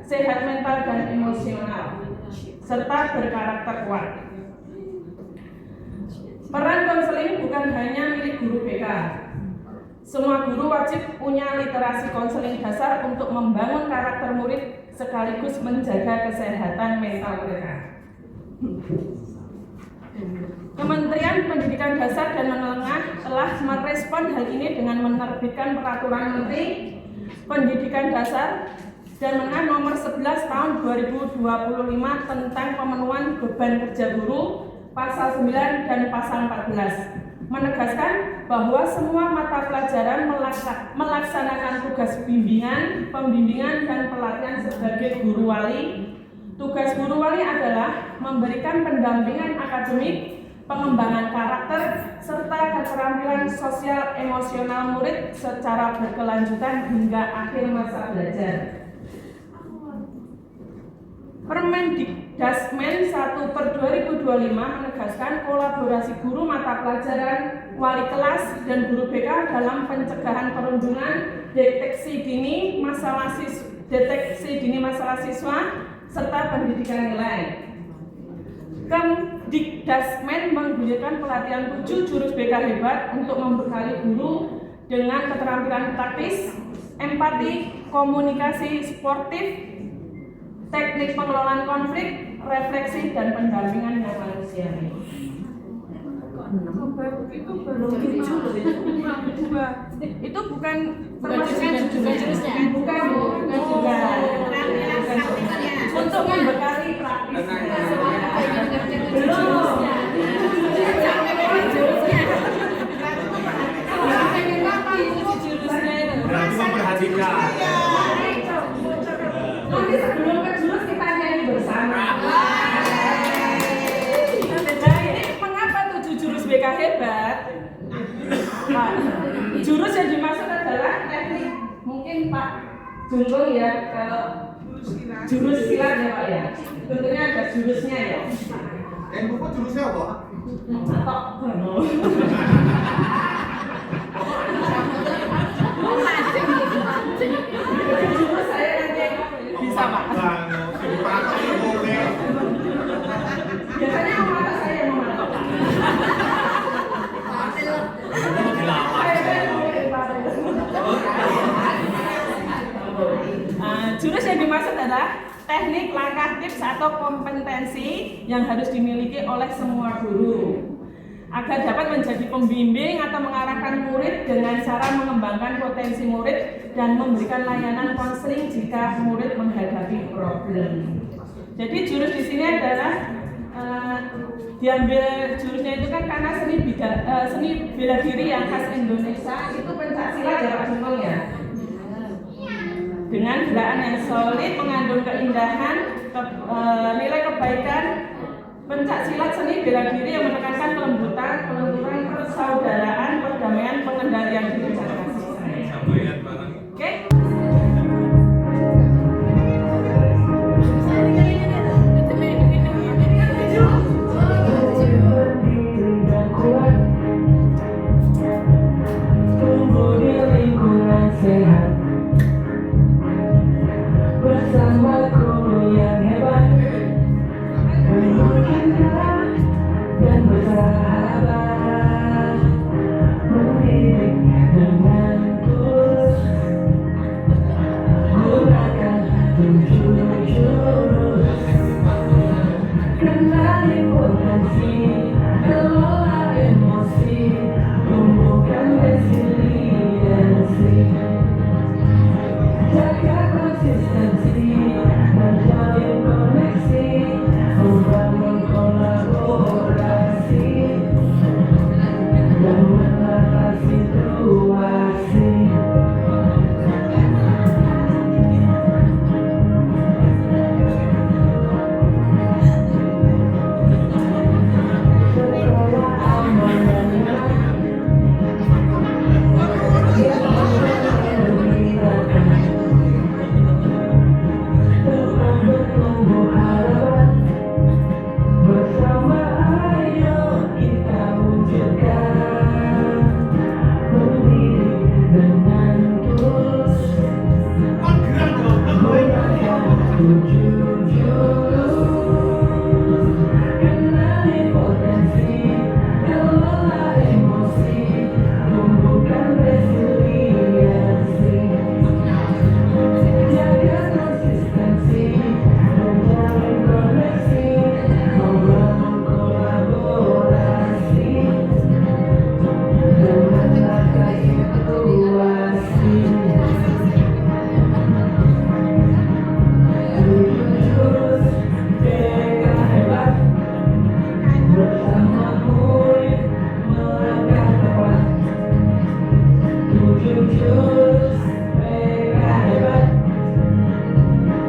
sehat mental dan emosional, serta berkarakter kuat. Peran konseling bukan hanya milik guru BK. Semua guru wajib punya literasi konseling dasar untuk membangun karakter murid sekaligus menjaga kesehatan mental mereka. Kementerian Pendidikan Dasar dan Menengah telah merespon hal ini dengan menerbitkan Peraturan Menteri Pendidikan Dasar dan Menengah Nomor 11 Tahun 2025 tentang pemenuhan beban kerja guru, Pasal 9 dan Pasal 14, menegaskan bahwa semua mata pelajaran melaksanakan tugas bimbingan, pembimbingan, dan pelatihan sebagai guru wali. Tugas guru wali adalah memberikan pendampingan akademik, pengembangan karakter, serta keterampilan sosial emosional murid secara berkelanjutan hingga akhir masa belajar. Permendikdasmen 1/2025 menegaskan kolaborasi guru mata pelajaran, wali kelas, dan guru BK dalam pencegahan perundungan, deteksi dini masalah siswa, serta pendidikan nilai. Kemdikdasmen menggulirkan pelatihan 7 jurus BK hebat untuk membekali guru dengan keterampilan taktis, empati, komunikasi sportif, teknik pengelolaan konflik, refleksi, dan pendampingan yang manusiawi. Itu bukan termasuk jurusnya, bukan juga untuk membekali praktis. Belum. Berarti memperhatikan. Nanti sebelum ke jurus kita nyanyi bersama. Nah, ini mengapa 7 jurus BK hebat? Nah, jurus yang dimaksud adalah teknik. Mungkin Pak Jungkung ya, kalau jurus silat ya Pak ya. Tentunya ada jurusnya ya. Yang buku jurusnya apa? Atau jurus saya nanti bisa Pak. Biasanya mata saya yang mematok. Jurus yang dimaksud adalah teknik, langkah, tips, atau kompetensi yang harus dimiliki oleh semua guru agar dapat menjadi pembimbing atau mengarahkan murid dengan cara mengembangkan potensi murid dan memberikan layanan konseling jika murid menghadapi problem. Jadi jurus di sini adalah diambil jurusnya itu kan karena seni bela diri yang khas Indonesia itu pencaksilat ya Pak Jumong ya. Dengan gerakan yang solid mengandung keindahan, nilai kebaikan, pencaksilat seni bela diri yang menekankan kelembutan, kelenturan, persaudaraan, perdamaian, pengendalian diri dan kasih sayang. Oke? Bersama guru yang hebat, dan bersahabat, mendidik dengan tulus, gunakan 7 jurus, kenali potensi, kelola emosi, tumbuhkan resiliensi, jaga konsistensi, menjalin koneksi, membangun kolaborasi, dan mengatasi situasi. Sekolah aman dan nyaman, tetap bertumbuh harapan, bersama ayo kita wujudkan, mendidik dengan tulus, gunakan 7 jurus, kenali potensi, kelola emosi, tumbuhkan resiliensi, jaga konsistensi, menjalin koneksi, membangun kolaborasi, dan menatap situasi. 7 jurus BK hebat, bersama murid melangkah tepat. 7 jurus BK hebat,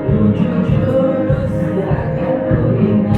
7 jurus yang akan ku ingat.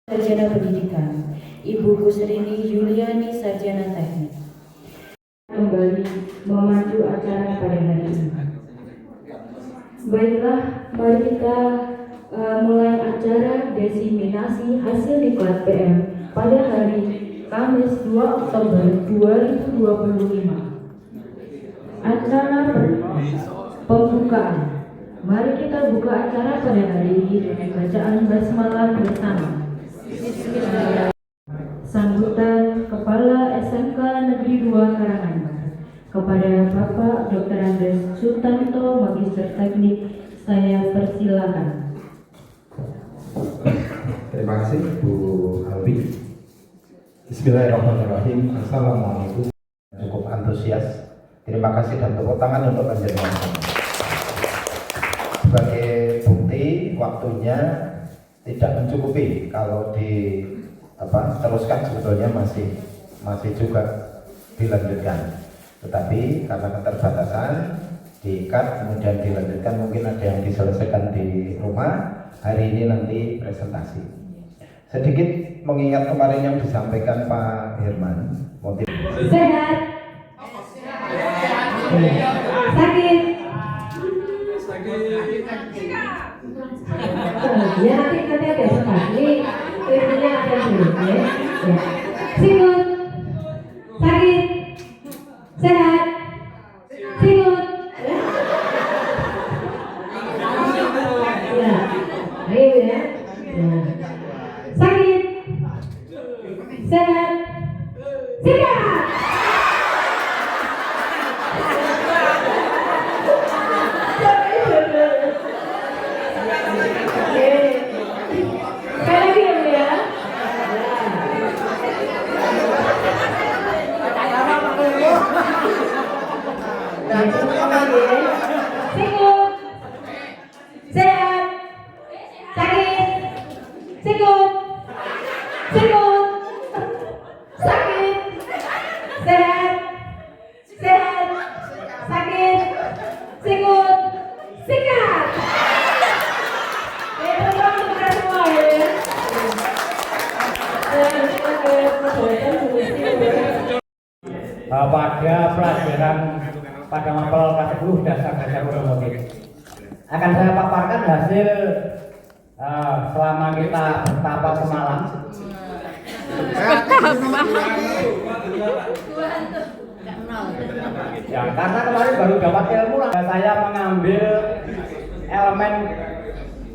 Sarjana Pendidikan, Ibu Kusrini Yuliani Sarjana Teknik. Kembali memandu acara pada hari ini. Baiklah, mari kita mulai acara desiminasi hasil diklat PM pada hari Kamis 2 Oktober 2025. Acara pembukaan. Mari kita buka acara pada hari ini dengan bacaan basmalah bersama. Sambutan Kepala SMK Negeri 2 Karanganyar kepada Bapak Dr. Andes Sutanto, Magister Teknik, saya persilakan. Terima kasih Bu Alwi. Bismillahirrahmanirrahim. Assalamualaikum. Cukup antusias. Terima kasih dan tepuk tangan untuk panjenengan semua. Sebagai bukti waktunya tidak mencukupi, kalau teruskan sebetulnya masih juga dilanjutkan. Tetapi karena keterbatasan diikat, kemudian dilanjutkan, mungkin ada yang diselesaikan di rumah. Hari ini nanti presentasi. Sedikit mengingat kemarin yang disampaikan Pak Herman, motif Sehat. Sakit. Ya nanti ada sekali. Ini ada dulu ya. Sikut. Sakit. Sehat. Sikut. Ya. Ayo ya. Sakit. Sehat. Sikat. Sikut. Sehat. Sakit. Sikut. Sikut. Sakit. Sehat. Sehat. Sakit. Sikut. Sikat. Semua ya. Pada pelajaran pada mapel kelas 10 dasar otomotif akan saya paparkan hasil selama kita bertapa semalam. Ya, karena kemarin baru dapat ilmu, saya mengambil elemen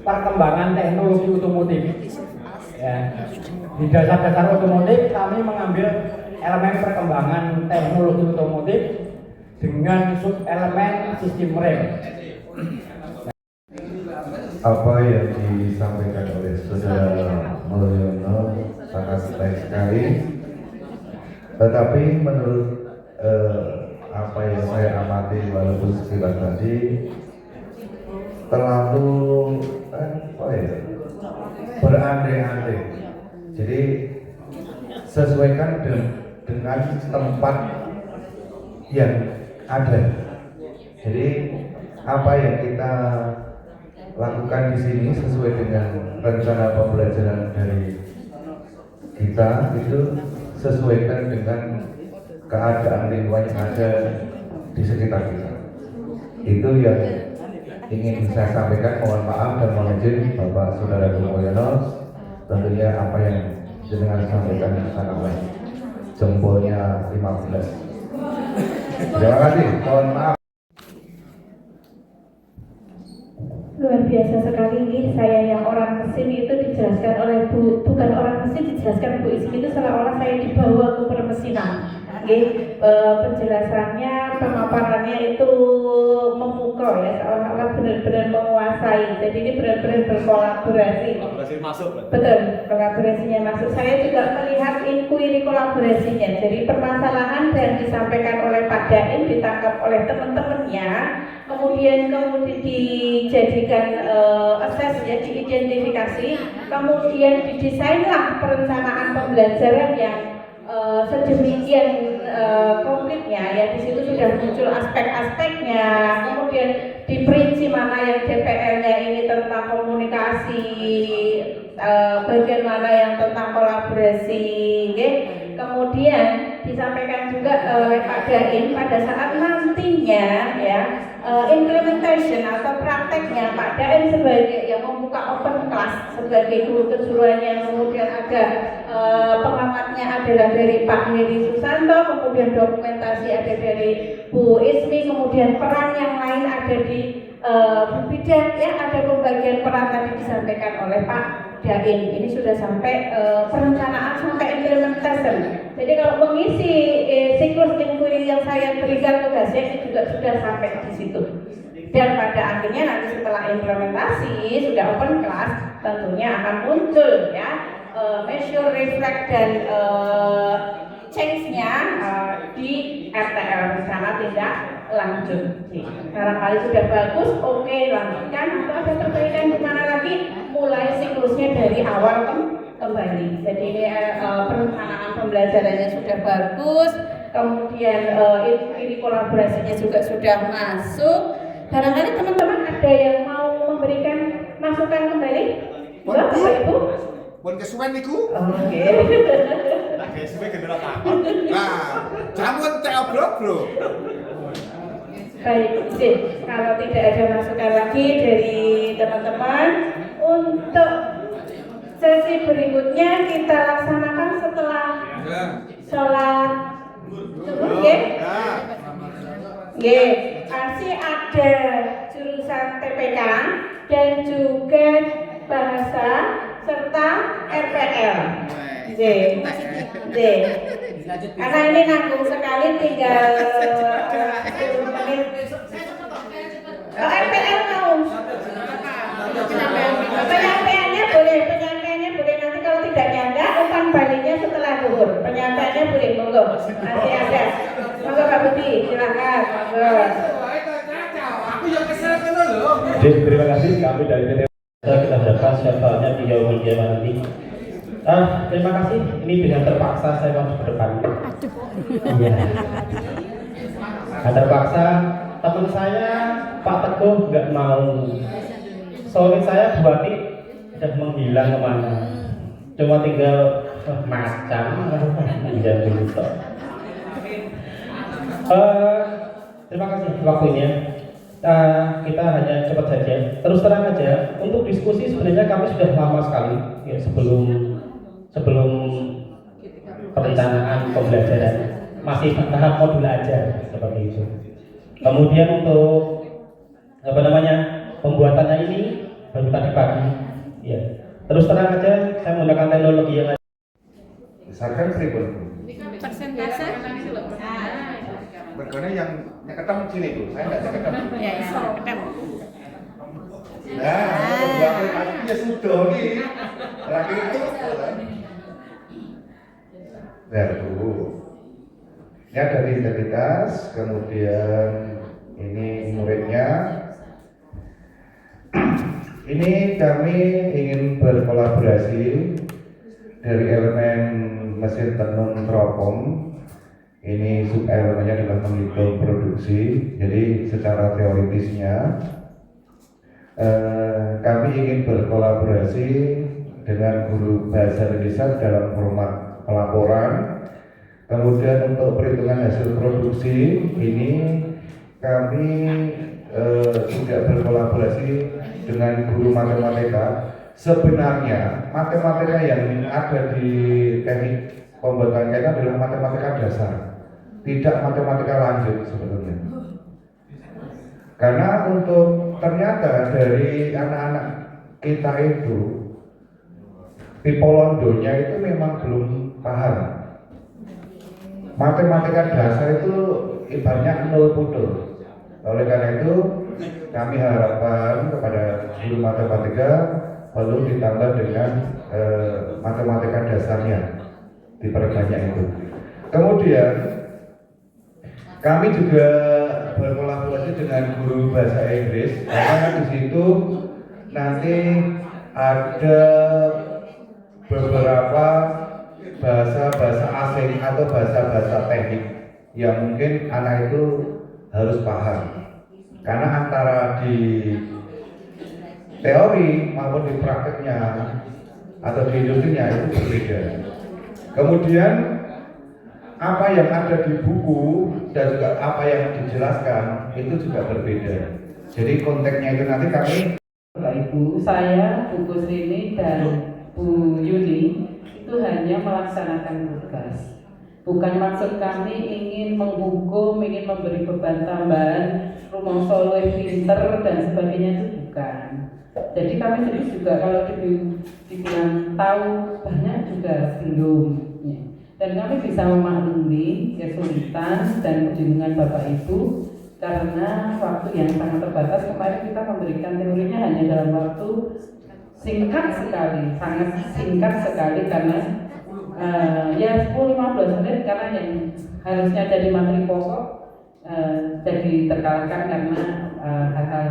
perkembangan teknologi otomotif. Ya, di dasar-dasar otomotif kami mengambil elemen perkembangan teknologi otomotif dengan sub elemen sistem rem. Apa yang disampaikan oleh Saudara Mulyono sangat baik sekali, tetapi menurut apa yang saya amati walaupun sekilas tadi terlalu berandai-andai. Jadi sesuaikan dengan tempat yang ada. Jadi apa yang kita lakukan di sini sesuai dengan rencana pembelajaran dari kita, itu sesuaikan dengan keadaan lingkungan yang ada di sekitar kita. Itu yang ingin saya sampaikan. Mohon maaf dan mohon izin Bapak Saudara Mulyono, tentunya apa yang jenengan sampaikan sangat baik. Jempolnya 15. Terima kasih. Mohon maaf. Luar biasa sekali ini. Saya yang orang mesin itu dijelaskan oleh bukan orang mesin, dijelaskan Bu Ismi itu seolah-olah saya dibawa ke permesinan. Penjelasannya, pemaparannya itu memukau ya, seolah-olah benar-benar menguasai. Jadi ini benar-benar berkolaborasi. Betul, kolaborasinya masuk. Saya juga melihat inquiry kolaborasinya. Jadi permasalahan yang disampaikan oleh Pak Daim ditangkap oleh teman-temannya, kemudian dijadikan assess ya, diidentifikasi, kemudian didesainlah perencanaan pembelajaran yang sedemikian konkretnya ya. Di situ sudah muncul aspek-aspeknya, kemudian diperinci mana yang DPL-nya ini tentang komunikasi, bagian mana yang tentang kolaborasi, okay? Kemudian disampaikan juga oleh Pak Daim pada saat nantinya ya implementation atau prakteknya, Pak Daim sebagai yang membuka open class sebagai guru kejuruannya, kemudian ada pengamatnya adalah dari Pak Heri Susanto, kemudian dokumentasi ada dari Bu Ismi, kemudian peran yang lain ada di Bu Bidan ya, ada pembagian peran tadi disampaikan oleh Pak Daim. Ini sudah sampai perencanaan sampai implementation. Jadi kalau mengisi siklus inquiry yang saya berikan tugasnya ini juga sudah sampai di situ. Dan pada akhirnya nanti setelah implementasi sudah open class, tentunya akan muncul ya measure, reflect dan change-nya di RTL, rencana tindak lanjut. Barangkali sudah bagus, oke, lanjutkan. Atau ada perbaikan di mana lagi, mulai siklusnya dari awal kembali. Jadi ini perencanaan pembelajarannya sudah bagus, kemudian ini kolaborasinya juga sudah masuk. Barangkali teman-teman ada yang mau memberikan masukan kembali? Enggak, Bapak Ibu? Pun kesuwen niku. Oke. Lah kesuwe gendera takon. Nah, jamun teh bro. Baik, sip. Kalau tidak ada masukan lagi dari teman-teman, untuk sesi berikutnya kita laksanakan setelah sholat subuh, nggih? Nggih, pasti ada jurusan TPK dan juga bahasa serta RPL. Nggih. Nggih. Karena ini nanggung sekali tinggal 10 menit. RPL mau. Penyampaiannya boleh nanti kalau tidak nyanda umpan baliknya setelah zuhur. Penyampaiannya boleh, monggo. Masih ada. Monggo Pak Budi, silakan. Monggo. Aku yang kesel dulu loh. Terima kasih kami dari PT kita harapkan syafaatnya di yaumul qiyamah nanti. Terima kasih. Ini dengan terpaksa saya harus ke depan. Iya. Terpaksa teman saya Pak Teguh nggak mau. Soalnya saya Buati sudah menghilang kemana. Cuma tinggal macam menjadi begitu. Terima kasih waktunya. Kita hanya cepat saja. Terus terang aja. Untuk diskusi sebenarnya kami sudah lama sekali ya, sebelum perencanaan pembelajaran masih tahap modul aja seperti itu. Kemudian untuk pembuatannya ini baru tadi pagi. Ya. Terus terang aja saya menggunakan teknologi yang ada. Misalkan pribun. Persentase. Berkena yang ketemu sini tuh, saya nggak ketemu. Ya, iso ketemu. Nah, dua kali ya sudah nih. Terakhir itu. Baru. Ini ada identitas, kemudian ini muridnya. Ini kami ingin berkolaborasi dari elemen mesin tenun teropong. Ini sub elemennya adalah menghitung produksi. Jadi secara teoritisnya kami ingin berkolaborasi dengan guru bahasa Indonesia dalam format pelaporan. Kemudian untuk perhitungan hasil produksi ini kami juga berkolaborasi dengan guru matematika. Sebenarnya matematika yang ada di teknik pembuatan kain adalah matematika dasar, tidak matematika lanjut sebetulnya. Karena untuk ternyata dari anak-anak kita itu tipolondonya itu memang belum paham. Matematika dasar itu ibaratnya nol putul. Oleh karena itu kami harapkan kepada guru matematika perlu ditambah dengan matematika dasarnya, diperbanyak itu. Kemudian kami juga berkolaborasi dengan guru bahasa Inggris karena di situ nanti ada beberapa bahasa-bahasa asing atau bahasa-bahasa teknik yang mungkin anak itu harus paham. Karena antara di teori maupun di prakteknya atau di industrinya itu berbeda. Kemudian apa yang ada di buku dan juga apa yang dijelaskan itu juga berbeda. Jadi konteksnya itu nanti kami Bapak Ibu, saya Bu Kusrini dan Bu Yuni itu hanya melaksanakan tugas. Bukan maksud kami ingin menghukum, ingin memberi beban tambahan, rumah solo pinter dan sebagainya, itu bukan. Jadi kami sendiri juga kalau dibilang tahu banyak juga belum. Ya. Dan kami bisa memaklumi kesulitan dan kebingungan Bapak Ibu karena waktu yang sangat terbatas. Kemarin kita memberikan teorinya hanya dalam waktu singkat sekali, sangat singkat sekali karena ya 10-15 menit karena yang harusnya jadi materi pokok jadi terkalahkan karena hal-hal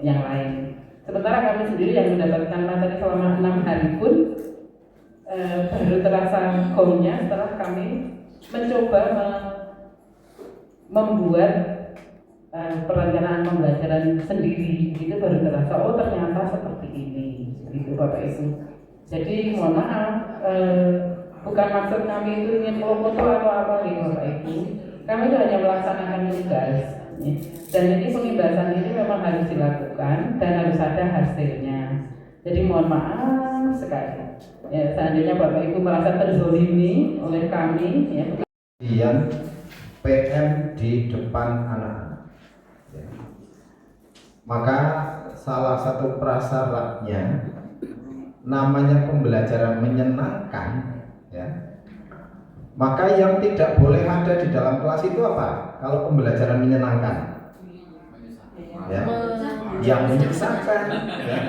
yang lain. Sementara kami sendiri yang mendapatkan materi selama 6 hari pun baru terasa goalnya setelah kami mencoba membuat perencanaan pembelajaran sendiri itu baru terasa, oh ternyata seperti ini gitu Bapak Ibu. Jadi mohon maaf, bukan maksud kami itu ingin melokoto atau apa gitu Bapak Ibu. Kami itu hanya melaksanakan tugas, dan ini pengimbasan ini memang harus dilakukan dan harus ada hasilnya. Jadi mohon maaf sekali. Ya, seandainya Bapak Ibu merasa terzolimi oleh kami, ya. Kemudian PM di depan anak-anak. Ya. Maka salah satu prasyaratnya namanya pembelajaran menyenangkan, ya. Maka yang tidak boleh ada di dalam kelas itu apa? Kalau pembelajaran menyenangkan, ya, yang menyusahkan, ya.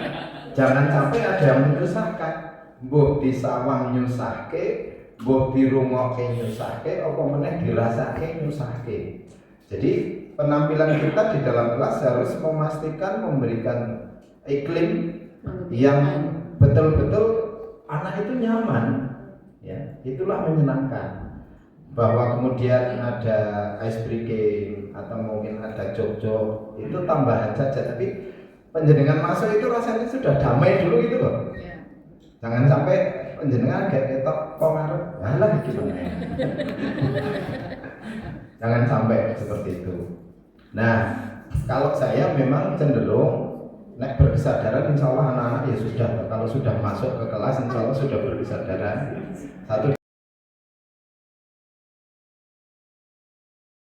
Jangan sampai ada yang menyusahkan. Mbuh disawang nyusahke, mbuh dirungokke nyusahke, apa meneh dirasake nyusahke. Jadi penampilan kita di dalam kelas harus memastikan memberikan iklim yang betul-betul anak itu nyaman, ya, itulah menyenangkan. Bahwa kemudian ada ice breaking atau mungkin ada jog-jog itu tambahan saja, tapi penjenengan masuk itu rasanya sudah damai dulu gitu loh. Jangan sampai penjenengan agak ketok pengaruh, alah gimana. Jangan sampai seperti itu. Nah, kalau saya memang cenderung nek berkesadaran, insya Allah anak-anak ya sudah, kalau sudah masuk ke kelas insya Allah sudah berkesadaran. Satu